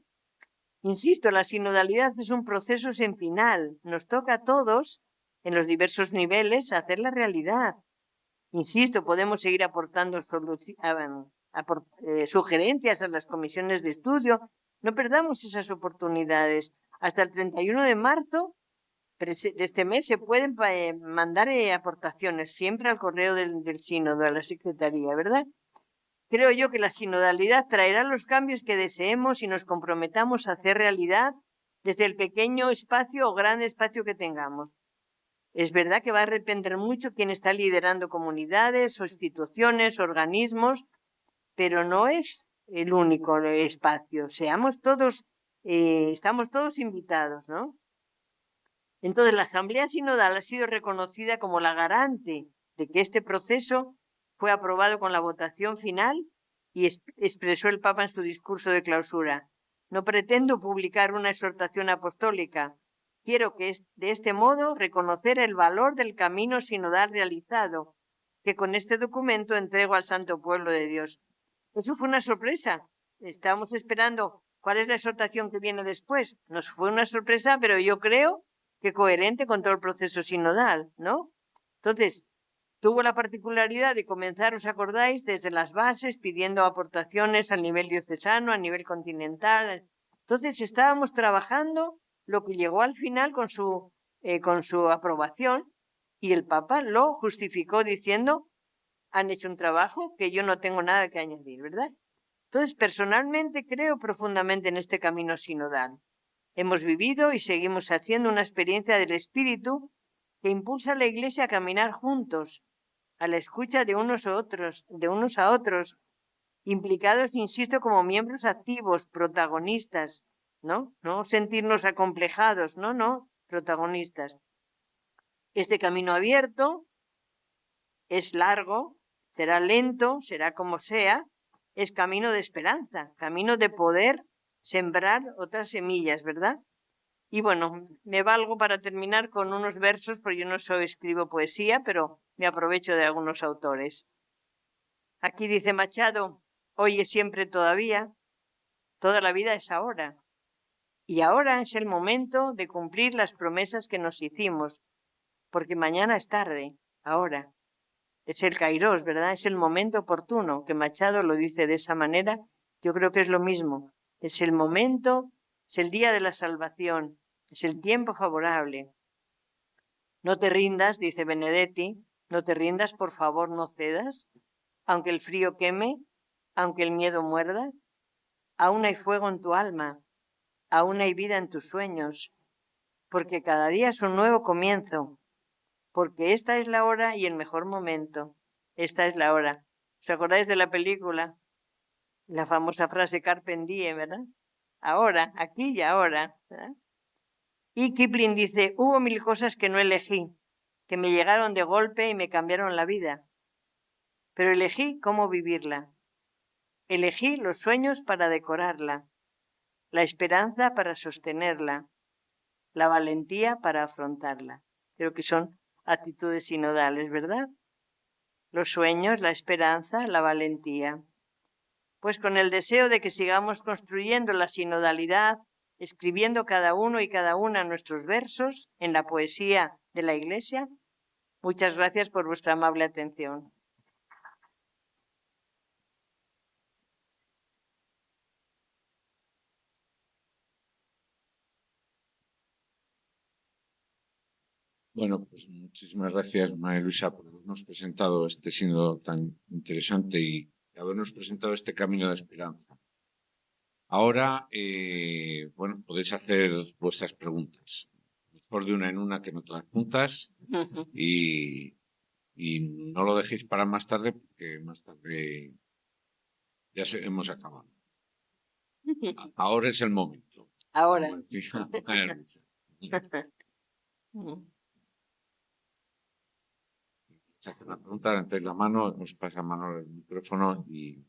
Insisto, la sinodalidad es un proceso sin final. Nos toca a todos, en los diversos niveles, hacer la realidad. Insisto, podemos seguir aportando sugerencias a las comisiones de estudio. No perdamos esas oportunidades. Hasta el 31 de marzo de este mes se pueden mandar aportaciones, siempre al correo del sínodo, a la secretaría, ¿verdad? Creo yo que la sinodalidad traerá los cambios que deseemos y nos comprometamos a hacer realidad desde el pequeño espacio o gran espacio que tengamos. Es verdad que va a depender mucho quién está liderando comunidades o instituciones, organismos, pero no es el único espacio. Estamos todos invitados, ¿no? Entonces, la Asamblea Sinodal ha sido reconocida como la garante de que este proceso fue aprobado con la votación final y expresó el Papa en su discurso de clausura. No pretendo publicar una exhortación apostólica. Quiero que de este modo reconocer el valor del camino sinodal realizado, que con este documento entrego al santo pueblo de Dios. Eso fue una sorpresa. Estábamos esperando cuál es la exhortación que viene después. Nos fue una sorpresa, pero yo creo que coherente con todo el proceso sinodal, ¿no? Entonces, tuvo la particularidad de comenzar, ¿os acordáis?, desde las bases, pidiendo aportaciones al nivel diocesano, a nivel continental. Entonces, estábamos trabajando lo que llegó al final con su aprobación, y el Papa lo justificó diciendo, han hecho un trabajo que yo no tengo nada que añadir, ¿verdad? Entonces, personalmente creo profundamente en este camino sinodal. Hemos vivido y seguimos haciendo una experiencia del Espíritu que impulsa a la Iglesia a caminar juntos, a la escucha de unos a otros, implicados, insisto, como miembros activos, protagonistas, ¿no? No sentirnos acomplejados, no, protagonistas. Este camino abierto es largo, será lento, será como sea, es camino de esperanza, camino de poder sembrar otras semillas, ¿verdad? Y bueno, me valgo para terminar con unos versos, porque yo no escribo poesía, pero me aprovecho de algunos autores. Aquí dice Machado, hoy es siempre todavía, toda la vida es ahora. Y ahora es el momento de cumplir las promesas que nos hicimos, porque mañana es tarde, ahora. Es el Kairos, ¿verdad? Es el momento oportuno, que Machado lo dice de esa manera. Yo creo que es lo mismo. Es el momento, es el día de la salvación, es el tiempo favorable. No te rindas, dice Benedetti, no te rindas, por favor, no cedas, aunque el frío queme, aunque el miedo muerda, aún hay fuego en tu alma, aún hay vida en tus sueños, porque cada día es un nuevo comienzo, porque esta es la hora y el mejor momento. Esta es la hora. ¿Os acordáis de la película? La famosa frase Carpe diem, ¿verdad? Ahora, aquí y ahora, ¿verdad? Y Kipling dice, hubo 1000 cosas que no elegí, que me llegaron de golpe y me cambiaron la vida. Pero elegí cómo vivirla. Elegí los sueños para decorarla, la esperanza para sostenerla, la valentía para afrontarla. Creo que son actitudes sinodales, ¿verdad? Los sueños, la esperanza, la valentía. Pues con el deseo de que sigamos construyendo la sinodalidad, escribiendo cada uno y cada una nuestros versos en la poesía de la Iglesia, muchas gracias por vuestra amable atención. Bueno, pues muchísimas gracias, María Luisa, por habernos presentado este sínodo tan interesante y habernos presentado este camino de esperanza. Ahora, bueno, podéis hacer vuestras preguntas. Mejor de una en una que no todas juntas. Y no lo dejéis para más tarde, porque más tarde ya hemos acabado. Ahora es el momento. Ahora. Hacer una pregunta, levantáis la mano, os pasa mano el micrófono y...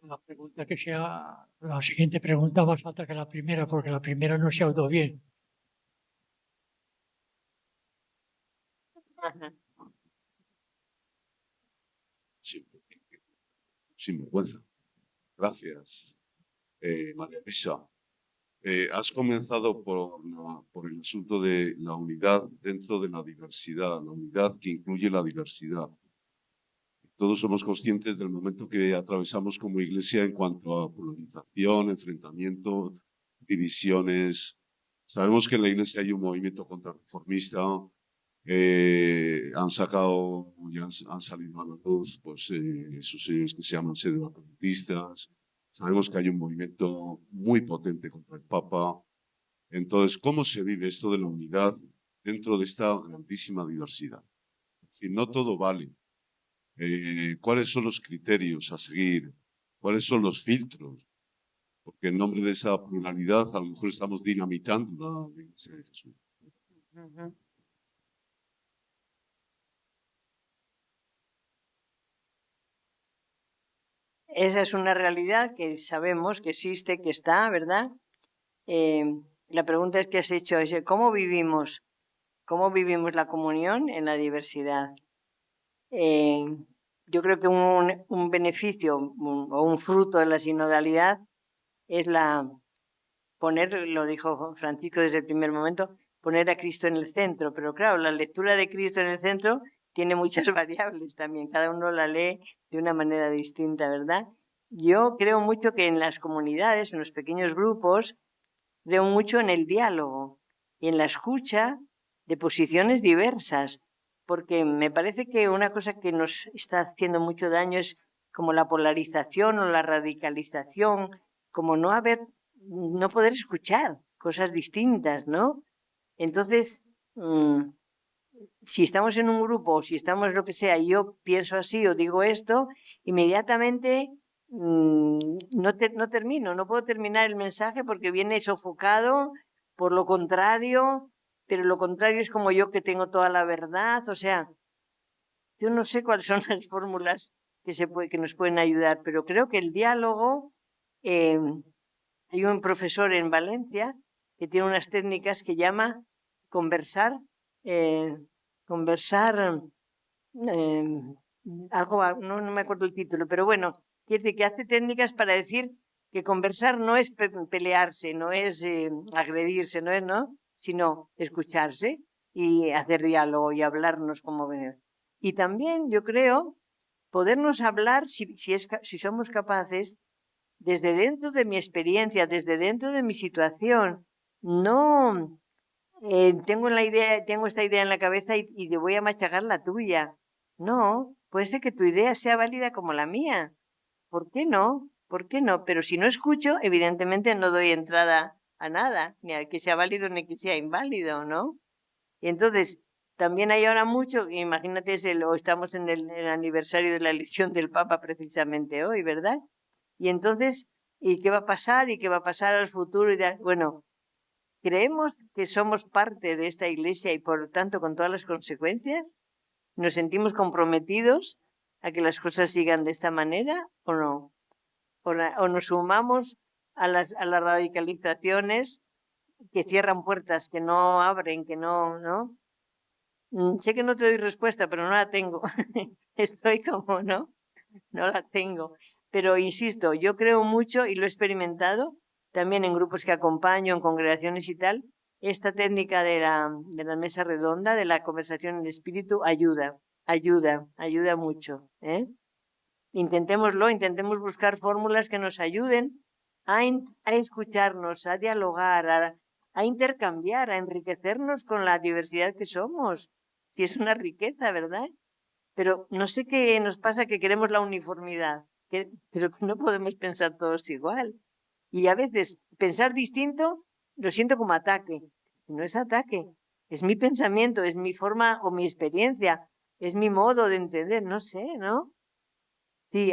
La pregunta que sea, la siguiente pregunta más alta que la primera, porque la primera no se audió bien. Sin vergüenza. Gracias, María Luisa. Has comenzado por el asunto de la unidad dentro de la diversidad, la unidad que incluye la diversidad. Todos somos conscientes del momento que atravesamos como Iglesia en cuanto a polarización, enfrentamiento, divisiones. Sabemos que en la Iglesia hay un movimiento contrarreformista. Han sacado y han salido a la luz pues, esos señores que se llaman pseudo-adventistas. Sabemos que hay un movimiento muy potente contra el Papa. Entonces, ¿cómo se vive esto de la unidad dentro de esta grandísima diversidad? Si no todo vale. ¿Cuáles son los criterios a seguir? ¿Cuáles son los filtros? Porque en nombre de esa pluralidad a lo mejor estamos dinamitando la Iglesia de Jesús. Esa es una realidad que sabemos que existe, que está, ¿verdad? La pregunta es que has hecho es ¿cómo vivimos la comunión en la diversidad? Yo creo que un beneficio o un fruto de la sinodalidad es lo dijo Francisco desde el primer momento, poner a Cristo en el centro. Pero claro, la lectura de Cristo en el centro tiene muchas variables también. Cada uno la lee de una manera distinta, ¿verdad? Yo creo mucho que en las comunidades, en los pequeños grupos, creo mucho en el diálogo y en la escucha de posiciones diversas, porque me parece que una cosa que nos está haciendo mucho daño es como la polarización o la radicalización, como no poder escuchar cosas distintas, ¿no? Entonces, si estamos en un grupo o si estamos lo que sea, yo pienso así o digo esto, inmediatamente no puedo terminar el mensaje porque viene sofocado por lo contrario, pero lo contrario es como yo que tengo toda la verdad, o sea, yo no sé cuáles son las fórmulas que nos pueden ayudar, pero creo que el diálogo, hay un profesor en Valencia que tiene unas técnicas que llama conversar, algo, no me acuerdo el título, pero bueno, quiere decir que hace técnicas para decir que conversar no es pelearse, no es agredirse, no, sino escucharse y hacer diálogo y hablarnos como venir. Y también yo creo podernos hablar si somos capaces desde dentro de mi experiencia, desde dentro de mi situación. No tengo esta idea en la cabeza y te voy a machacar la tuya. No, puede ser que tu idea sea válida como la mía. ¿Por qué no? ¿Por qué no? Pero si no escucho, evidentemente no doy entrada a nada, ni a que sea válido ni que sea inválido, ¿no? Y entonces, también hay ahora mucho, imagínate, estamos en el aniversario de la elección del Papa precisamente hoy, ¿verdad? Y entonces, ¿y qué va a pasar? ¿Y qué va a pasar al futuro? Bueno, ¿creemos que somos parte de esta Iglesia y por lo tanto con todas las consecuencias? ¿Nos sentimos comprometidos a que las cosas sigan de esta manera o no? ¿O nos sumamos a las radicalizaciones que cierran puertas, que no abren, que no. Sé que no te doy respuesta, pero no la tengo. Estoy como, ¿no? No la tengo. Pero insisto, yo creo mucho y lo he experimentado también en grupos que acompaño, en congregaciones y tal. Esta técnica de la mesa redonda, de la conversación en espíritu, ayuda mucho. Intentémoslo, intentemos buscar fórmulas que nos ayuden a escucharnos, a dialogar, a intercambiar, a enriquecernos con la diversidad que somos. Si es una riqueza, ¿verdad? Pero no sé qué nos pasa que queremos la uniformidad, pero no podemos pensar todos igual. Y a veces pensar distinto lo siento como ataque. No es ataque, es mi pensamiento, es mi forma o mi experiencia, es mi modo de entender, no sé, ¿no? Sí,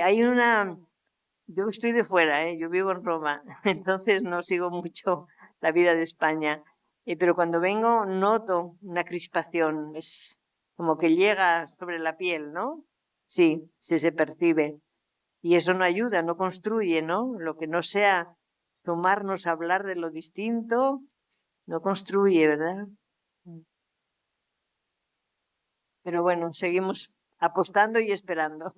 yo estoy de fuera, yo vivo en Roma, entonces no sigo mucho la vida de España, pero cuando vengo noto una crispación, es como que llega sobre la piel, ¿no? Sí, se percibe. Y eso no ayuda, no construye, ¿no? Lo que no sea tomarnos a hablar de lo distinto, no construye, ¿verdad? Pero bueno, seguimos apostando y esperando.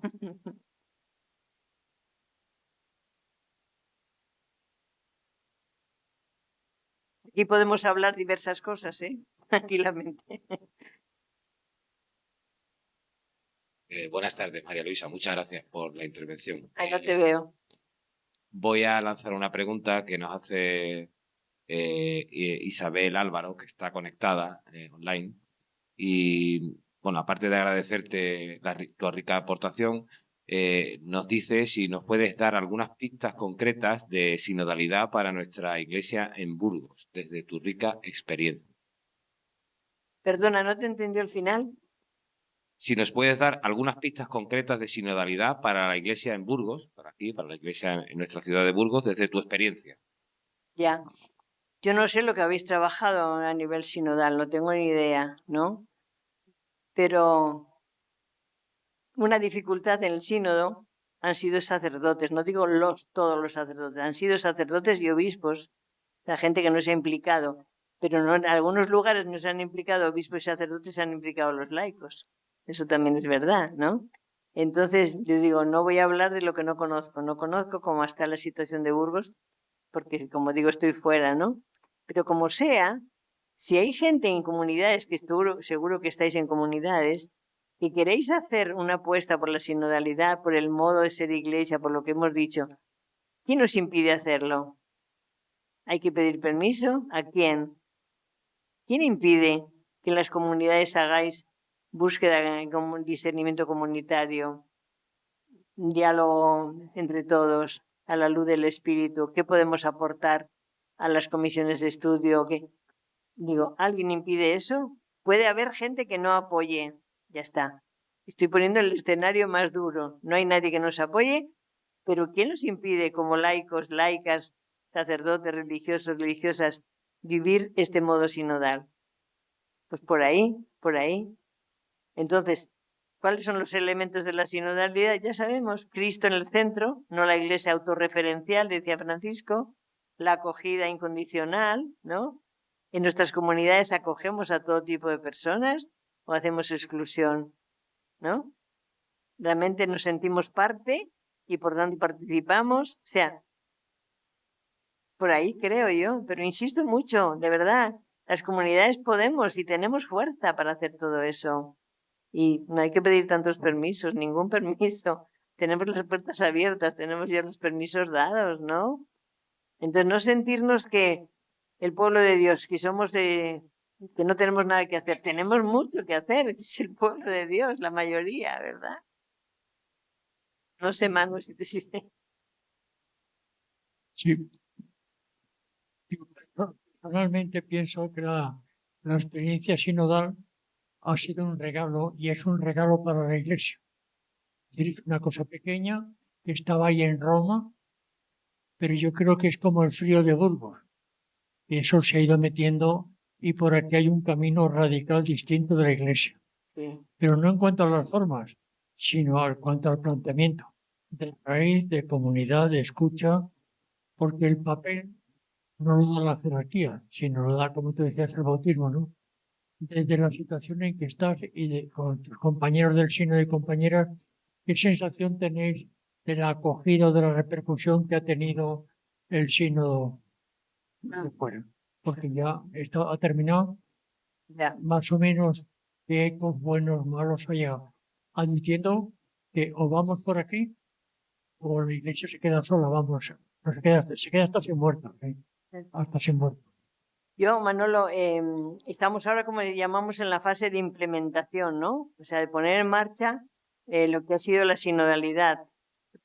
Aquí podemos hablar diversas cosas, tranquilamente. Buenas tardes, María Luisa. Muchas gracias por la intervención. Ay, no te veo. Voy a lanzar una pregunta que nos hace Isabel Álvaro, que está conectada online. Y, bueno, aparte de agradecerte tu rica aportación, nos dice si nos puedes dar algunas pistas concretas de sinodalidad para nuestra iglesia en Burgos, desde tu rica experiencia. Perdona, ¿no te entendió el final? Si nos puedes dar algunas pistas concretas de sinodalidad para la iglesia en Burgos, para la iglesia en nuestra ciudad de Burgos, desde tu experiencia. Ya. Yo no sé lo que habéis trabajado a nivel sinodal, no tengo ni idea, ¿no? Pero una dificultad en el sínodo han sido sacerdotes, no digo todos los sacerdotes, han sido sacerdotes y obispos, la gente que no se ha implicado, pero no, en algunos lugares no se han implicado obispos y sacerdotes, se han implicado los laicos. Eso también es verdad, ¿no? Entonces, yo digo, no voy a hablar de lo que no conozco cómo está la situación de Burgos, porque como digo, estoy fuera, ¿no? Pero como sea, si hay gente en comunidades, que seguro que estáis en comunidades, y queréis hacer una apuesta por la sinodalidad, por el modo de ser iglesia, por lo que hemos dicho, ¿quién os impide hacerlo? ¿Hay que pedir permiso? ¿A quién? ¿Quién impide que en las comunidades hagáis búsqueda con discernimiento comunitario, diálogo entre todos, a la luz del espíritu? ¿Qué podemos aportar a las comisiones de estudio? Digo, ¿alguien impide eso? Puede haber gente que no apoye. Ya está. Estoy poniendo el escenario más duro. No hay nadie que nos apoye, pero ¿quién nos impide, como laicos, laicas, sacerdotes, religiosos, religiosas, vivir este modo sinodal? Pues por ahí, por ahí. Entonces, ¿cuáles son los elementos de la sinodalidad? Ya sabemos, Cristo en el centro, no la iglesia autorreferencial, decía Francisco, la acogida incondicional, ¿no? En nuestras comunidades acogemos a todo tipo de personas o hacemos exclusión, ¿no? Realmente nos sentimos parte y por tanto participamos, o sea, por ahí creo yo, pero insisto mucho, de verdad, las comunidades podemos y tenemos fuerza para hacer todo eso. Y no hay que pedir tantos permisos, ningún permiso. Tenemos las puertas abiertas, tenemos ya los permisos dados, ¿no? Entonces, no sentirnos que el pueblo de Dios, que que no tenemos nada que hacer. Tenemos mucho que hacer, es el pueblo de Dios, la mayoría, ¿verdad? No sé, Manu, si te sirve. Sí. Personalmente pienso que la experiencia sinodal ha sido un regalo y es un regalo para la Iglesia. Es decir, es una cosa pequeña que estaba ahí en Roma, pero yo creo que es como el frío de Burgos. Y eso se ha ido metiendo y por aquí hay un camino radical distinto de la Iglesia. Sí. Pero no en cuanto a las formas, sino en cuanto al planteamiento de raíz, de comunidad, de escucha, porque el papel no lo da la jerarquía, sino lo da, como tú decías, el bautismo, ¿no? Desde la situación en que estás y con tus compañeros del sínodo y compañeras, ¿qué sensación tenéis de la acogida o de la repercusión que ha tenido el sínodo de fuera? Porque ya esto ha terminado, Ya. más o menos, qué ecos buenos, malos ha llegado, admitiendo que o vamos por aquí o la iglesia se queda sola, vamos, no se queda hasta sin muerto, ¿eh? Hasta sin muerto. Yo, Manolo, estamos ahora, como le llamamos, en la fase de implementación, ¿no? O sea, de poner en marcha lo que ha sido la sinodalidad,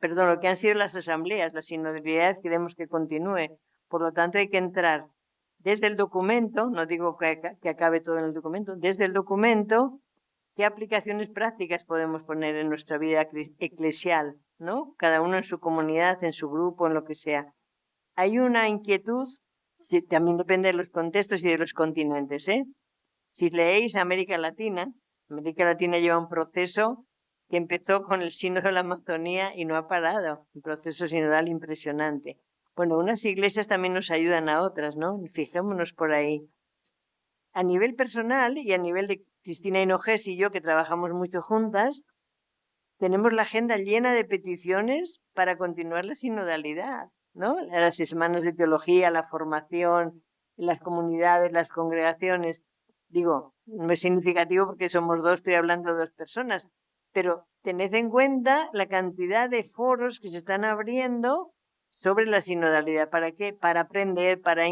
perdón, lo que han sido las asambleas. La sinodalidad queremos que continúe. Por lo tanto, hay que entrar desde el documento, no digo que acabe todo en el documento, desde el documento, qué aplicaciones prácticas podemos poner en nuestra vida eclesial, ¿no? Cada uno en su comunidad, en su grupo, en lo que sea. Hay una inquietud, también depende de los contextos y de los continentes, ¿eh? Si leéis América Latina lleva un proceso que empezó con el sínodo de la Amazonía y no ha parado, un proceso sinodal impresionante. Bueno, unas iglesias también nos ayudan a otras, ¿no? Fijémonos por ahí. A nivel personal y a nivel de Cristina Hinojés y yo, que trabajamos mucho juntas, tenemos la agenda llena de peticiones para continuar la sinodalidad, ¿no? Las semanas de teología, la formación, las comunidades, las congregaciones. Digo, no es significativo porque somos dos, estoy hablando de dos personas, pero tened en cuenta la cantidad de foros que se están abriendo sobre la sinodalidad. ¿Para qué? Para aprender, para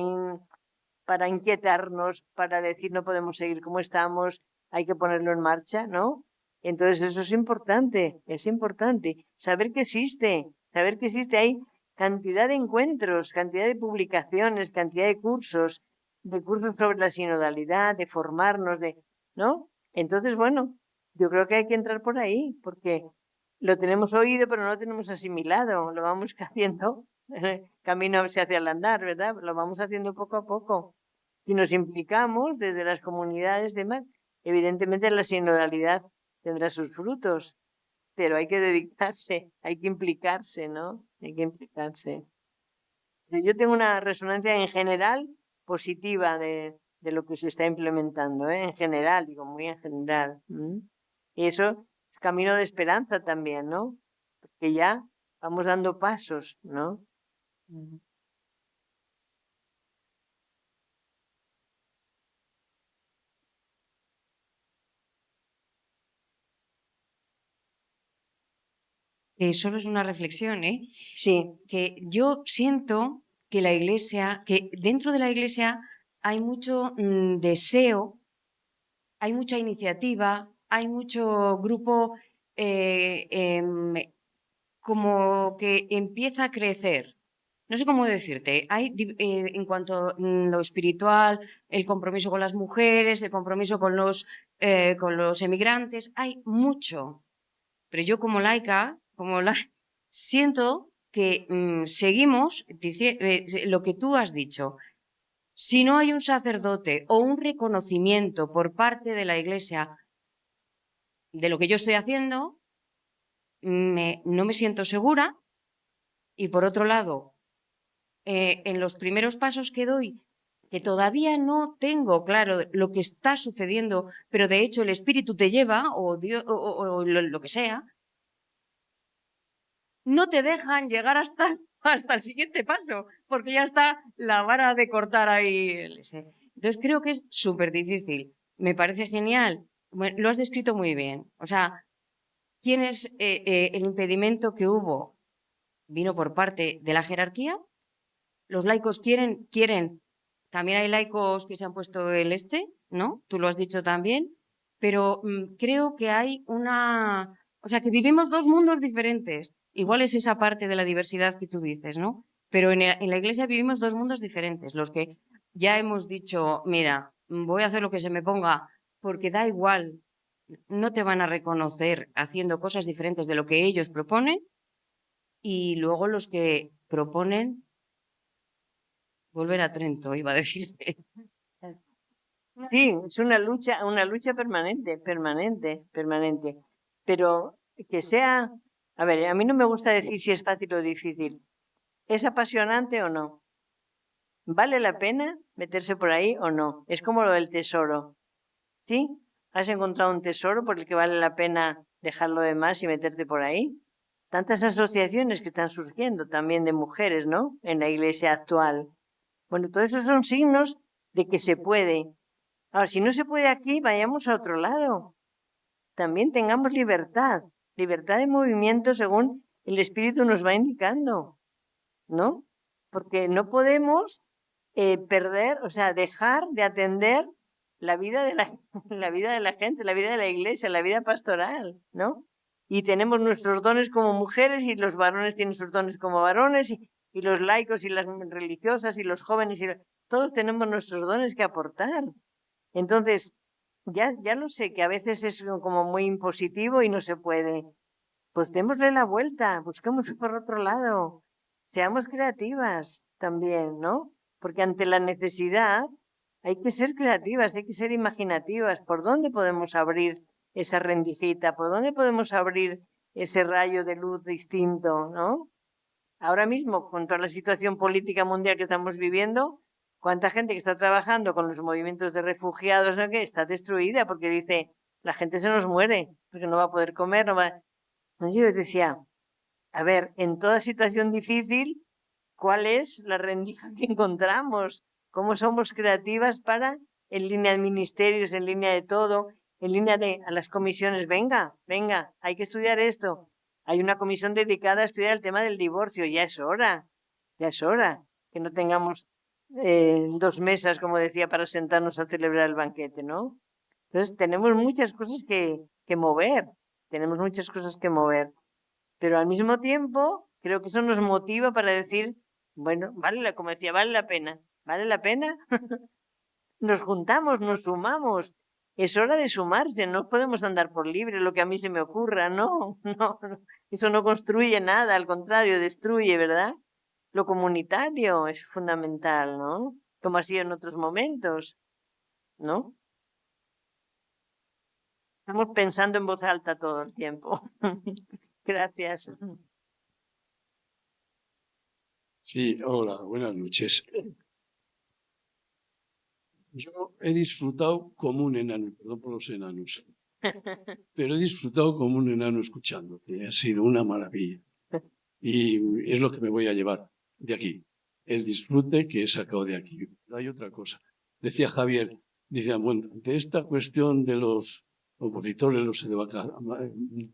inquietarnos, para decir no podemos seguir como estamos, hay que ponerlo en marcha, ¿no? Entonces eso es importante saber que existe, hay cantidad de encuentros, cantidad de publicaciones, cantidad de cursos sobre la sinodalidad, de formarnos, ¿no? Entonces, bueno, yo creo que hay que entrar por ahí, porque lo tenemos oído, pero no lo tenemos asimilado, lo vamos haciendo, camino hacia el andar, ¿verdad? Lo vamos haciendo poco a poco. Si nos implicamos desde las comunidades demás, evidentemente la sinodalidad tendrá sus frutos, pero hay que dedicarse, hay que implicarse, ¿no? Hay que implicarse. Yo tengo una resonancia en general positiva de lo que se está implementando, ¿eh? En general, digo, muy en general. Y eso es camino de esperanza también, ¿no? Porque ya vamos dando pasos, ¿no? Solo es una reflexión, ¿eh? Sí, Que yo siento que la Iglesia, que dentro de la Iglesia hay mucho deseo, hay mucha iniciativa, hay mucho grupo como que empieza a crecer. No sé cómo decirte. Hay, en cuanto a lo espiritual, el compromiso con las mujeres, el compromiso con los emigrantes, hay mucho. Pero yo como laica, siento que seguimos lo que tú has dicho. Si no hay un sacerdote o un reconocimiento por parte de la Iglesia de lo que yo estoy haciendo, no me siento segura. Y por otro lado, en los primeros pasos que doy, que todavía no tengo claro lo que está sucediendo, pero de hecho el Espíritu te lleva, o Dios, o lo que sea, no te dejan llegar hasta el siguiente paso, porque ya está la vara de cortar ahí. Entonces creo que es súper difícil. Me parece genial. Bueno, lo has descrito muy bien. O sea, ¿quién es el impedimento que hubo? Vino por parte de la jerarquía. Los laicos quieren. También hay laicos que se han puesto ¿no? Tú lo has dicho también. Pero creo que hay o sea, que vivimos dos mundos diferentes. Igual es esa parte de la diversidad que tú dices, ¿no? Pero en la Iglesia vivimos dos mundos diferentes. Los que ya hemos dicho, mira, voy a hacer lo que se me ponga porque da igual, no te van a reconocer haciendo cosas diferentes de lo que ellos proponen. Y luego los que proponen volver a Trento, iba a decir. sí, es una lucha permanente. Pero que sea, a ver, a mí no me gusta decir si es fácil o difícil. ¿Es apasionante o no? ¿Vale la pena meterse por ahí o no? Es como lo del tesoro. ¿Sí? ¿Has encontrado un tesoro por el que vale la pena dejarlo de más y meterte por ahí? Tantas asociaciones que están surgiendo también de mujeres, ¿no? En la iglesia actual. Bueno, todos esos son signos de que se puede. Ahora, si no se puede aquí, vayamos a otro lado. También tengamos libertad, libertad de movimiento según el Espíritu nos va indicando, ¿no? Porque no podemos perder, o sea, dejar de atender la vida de la vida de la gente, la vida de la iglesia, la vida pastoral, ¿no? Y tenemos nuestros dones como mujeres y los varones tienen sus dones como varones y los laicos y las religiosas y los jóvenes y todos tenemos nuestros dones que aportar. Entonces, ya lo sé que a veces es como muy impositivo y no se puede. Pues démosle la vuelta, busquemos por otro lado, seamos creativas también, ¿no? Porque ante la necesidad hay que ser creativas, hay que ser imaginativas. ¿Por dónde podemos abrir esa rendijita? ¿Por dónde podemos abrir ese rayo de luz distinto, ¿no? Ahora mismo, con toda la situación política mundial que estamos viviendo, cuánta gente que está trabajando con los movimientos de refugiados, ¿no? Que está destruida porque dice, la gente se nos muere, porque no va a poder comer, no va. Yo decía, a ver, en toda situación difícil, ¿cuál es la rendija que encontramos? ¿Cómo somos creativas para, en línea de ministerios, en línea de todo, en línea de a las comisiones? Venga, venga, hay que estudiar esto. Hay una comisión dedicada a estudiar el tema del divorcio. Ya es hora que no tengamos 2 mesas, como decía, para sentarnos a celebrar el banquete, ¿no? Entonces, tenemos muchas cosas que mover, tenemos muchas cosas que mover. Pero al mismo tiempo, creo que eso nos motiva para decir, bueno, como decía, vale la pena, vale la pena. Nos juntamos, nos sumamos. Es hora de sumarse, no podemos andar por libre, lo que a mí se me ocurra, no, no, eso no construye nada, al contrario, destruye, ¿verdad? Lo comunitario es fundamental, ¿no? Como ha sido en otros momentos, ¿no? Estamos pensando en voz alta todo el tiempo. Gracias. Sí, hola, buenas noches. Yo he disfrutado como un enano, perdón por los enanos, pero he disfrutado como un enano escuchando, que ha sido una maravilla. Y es lo que me voy a llevar de aquí, el disfrute que he sacado de aquí. Hay otra cosa. Decía Javier, decía, bueno, de esta cuestión de los opositores, los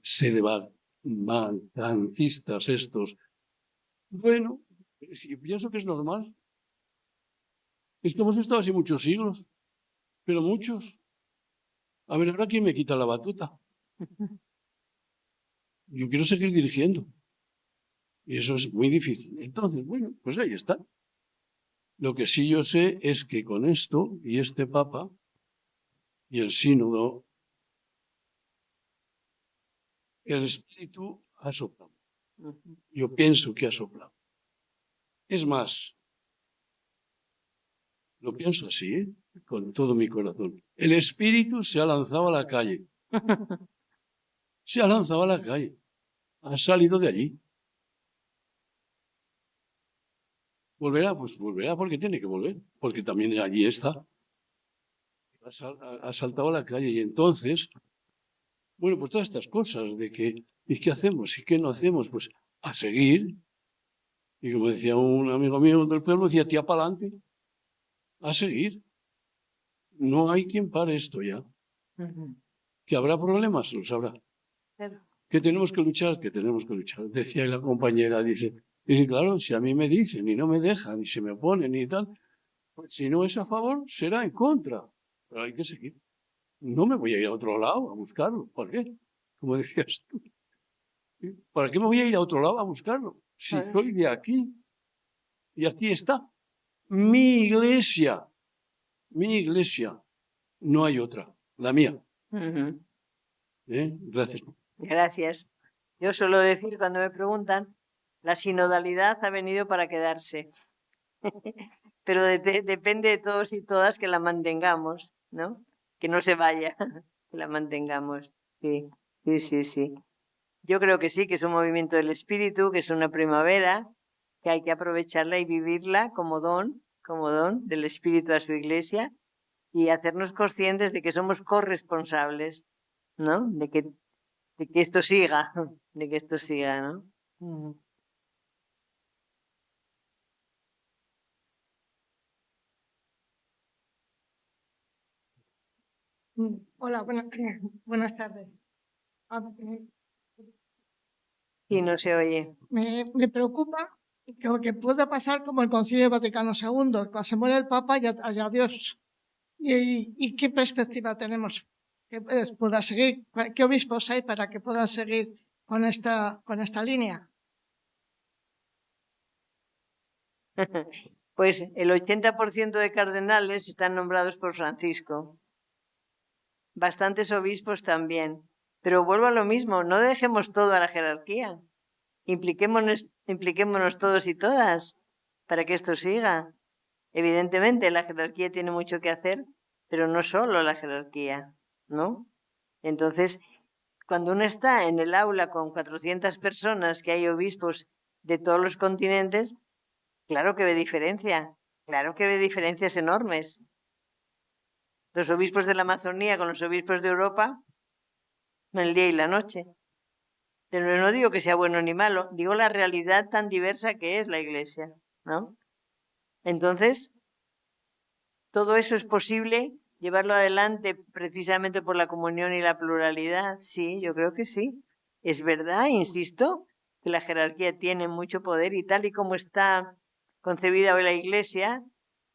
sedevacantistas estos, bueno, pienso que es normal. Es que hemos estado así muchos siglos, pero muchos. A ver, ahora quién me quita la batuta. Yo quiero seguir dirigiendo. Y eso es muy difícil. Entonces, bueno, pues ahí está. Lo que sí yo sé es que con esto y este Papa y el sínodo, el Espíritu ha soplado. Yo pienso que ha soplado. Es más, lo pienso así, ¿eh? Con todo mi corazón. El Espíritu se ha lanzado a la calle. Se ha lanzado a la calle. Ha salido de allí. ¿Volverá? Pues volverá porque tiene que volver, porque también allí está. Ha saltado a la calle y entonces, bueno, pues todas estas cosas de que, ¿y qué hacemos? ¿Y qué no hacemos? Pues a seguir. Y como decía un amigo mío del pueblo, decía, tía para adelante, a seguir. No hay quien pare esto ya. ¿Que habrá problemas? Los habrá. ¿Que tenemos que luchar? Que tenemos que luchar. Decía la compañera, dice, claro, si a mí me dicen y no me dejan y se me oponen y tal, pues si no es a favor, será en contra. Pero hay que seguir. No me voy a ir a otro lado a buscarlo. ¿Por qué? Como decías tú. ¿Para qué me voy a ir a otro lado a buscarlo? Si soy de aquí. Y aquí está. Mi iglesia. Mi iglesia. No hay otra. La mía. Gracias. Gracias. Yo suelo decir cuando me preguntan, la sinodalidad ha venido para quedarse. Pero depende de todos y todas que la mantengamos, ¿no? Que no se vaya, que la mantengamos. Sí, sí, sí, sí. Yo creo que sí, que es un movimiento del espíritu, que es una primavera, que hay que aprovecharla y vivirla como don del Espíritu a su Iglesia y hacernos conscientes de que somos corresponsables, ¿no? De que esto siga, de que esto siga, ¿no? Hola, buenas tardes. Y no se oye. Me preocupa que pueda pasar como el Concilio Vaticano II, cuando se muere el Papa y adiós. ¿Y qué perspectiva tenemos que pueda seguir? ¿Qué obispos hay para que puedan seguir con esta línea? Pues el 80% de cardenales están nombrados por Francisco. Bastantes obispos también. Pero vuelvo a lo mismo, no dejemos todo a la jerarquía. Impliquémonos todos y todas para que esto siga. Evidentemente la jerarquía tiene mucho que hacer, pero no solo la jerarquía, ¿no? Entonces, cuando uno está en el aula con 400 personas, que hay obispos de todos los continentes, claro que ve diferencias enormes. Los obispos de la Amazonía con los obispos de Europa, el día y la noche. Pero no digo que sea bueno ni malo, digo la realidad tan diversa que es la Iglesia, ¿no? Entonces, todo eso es posible llevarlo adelante precisamente por la comunión y la pluralidad. Sí, yo creo que sí. Es verdad, insisto, que la jerarquía tiene mucho poder y tal y como está concebida hoy la Iglesia,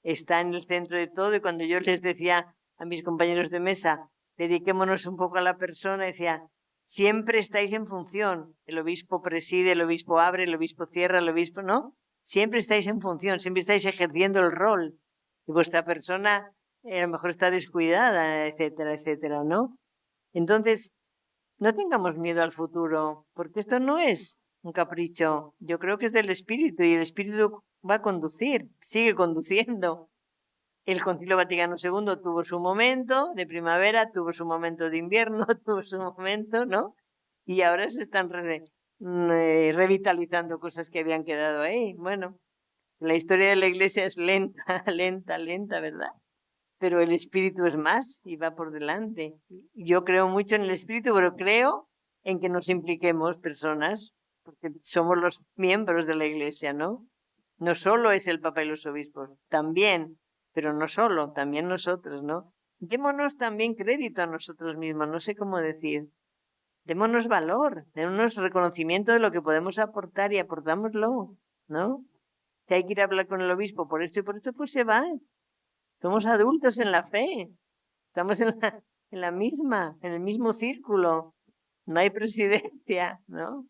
está en el centro de todo. Y cuando yo les decía a mis compañeros de mesa, dediquémonos un poco a la persona, decía, siempre estáis en función. El obispo preside, el obispo abre, el obispo cierra, el obispo, ¿no? Siempre estáis en función, siempre estáis ejerciendo el rol. Y vuestra persona a lo mejor está descuidada, etcétera, etcétera, ¿no? Entonces, no tengamos miedo al futuro, porque esto no es un capricho. Yo creo que es del Espíritu y el Espíritu va a conducir, sigue conduciendo. El Concilio Vaticano II tuvo su momento de primavera, tuvo su momento de invierno, tuvo su momento, ¿no? Y ahora se están revitalizando cosas que habían quedado ahí. Bueno, la historia de la Iglesia es lenta, lenta, lenta, ¿verdad? Pero el Espíritu es más y va por delante. Yo creo mucho en el Espíritu, pero creo en que nos impliquemos personas, porque somos los miembros de la Iglesia, ¿no? No solo es el Papa y los obispos, también, pero no solo, también nosotros, ¿no? Démonos también crédito a nosotros mismos, no sé cómo decir. Démonos valor, démonos reconocimiento de lo que podemos aportar y aportámoslo, ¿no? Si hay que ir a hablar con el obispo por esto y por esto, pues se va. Somos adultos en la fe. Estamos en la misma, en el mismo círculo. No hay presidencia, ¿no?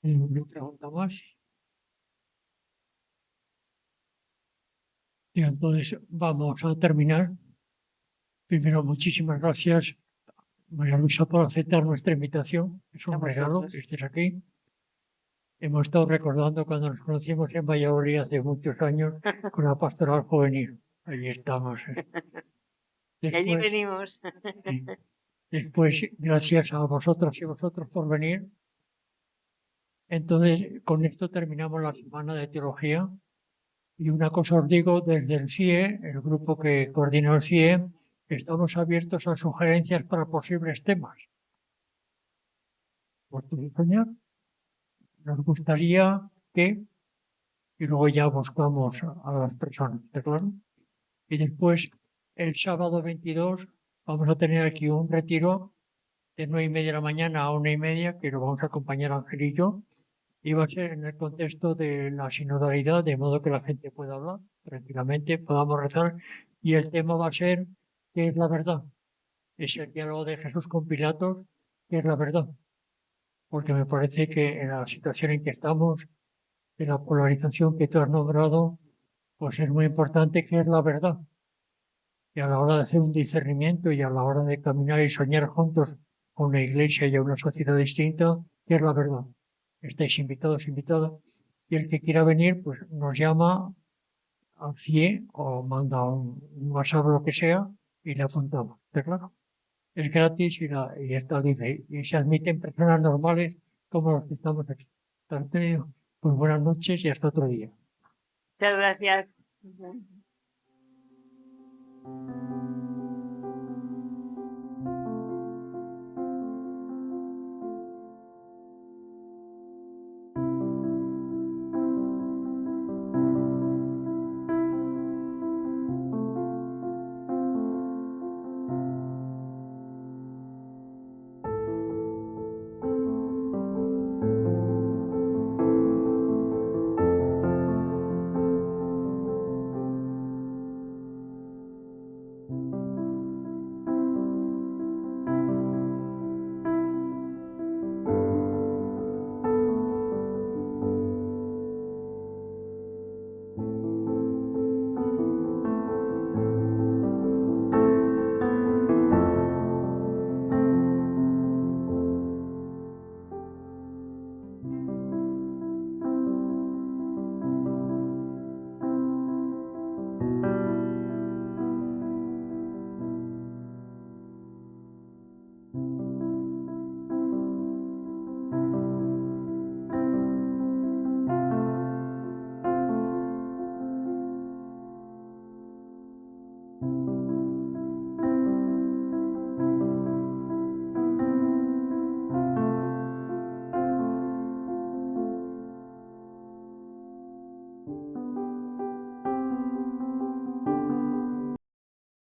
¿Me pregunta más? Y entonces vamos a terminar. Primero, muchísimas gracias, María Luisa, por aceptar nuestra invitación. Es un regalo que estés aquí. Hemos estado recordando cuando nos conocimos en Valladolid hace muchos años con la pastoral juvenil. Allí estamos. Allí venimos. Después, gracias a vosotras y vosotros por venir. Entonces, con esto terminamos la semana de teología. Y una cosa os digo, desde el CIE, el grupo que coordina el CIE, estamos abiertos a sugerencias para posibles temas. Nos gustaría que, y luego ya buscamos a las personas, ¿de acuerdo? Y después, el sábado 22, vamos a tener aquí un retiro de 9:30 de la mañana a 1:30, que lo vamos a acompañar Ángel y yo, y va a ser en el contexto de la sinodalidad, de modo que la gente pueda hablar tranquilamente, podamos rezar, y el tema va a ser ¿qué es la verdad? Es el diálogo de Jesús con Pilatos, ¿qué es la verdad? Porque me parece que en la situación en que estamos, de la polarización que tú has nombrado, pues es muy importante qué es la verdad. Y a la hora de hacer un discernimiento y a la hora de caminar y soñar juntos con una iglesia y a una sociedad distinta, ¿qué es la verdad? Estáis invitados, invitadas. Y el que quiera venir, pues nos llama al CIE o manda un WhatsApp o lo que sea y le apuntamos. ¿Está claro? es gratis y está libre. Y se admiten personas normales como los que estamos aquí. Entonces, pues buenas noches y hasta otro día. Muchas gracias.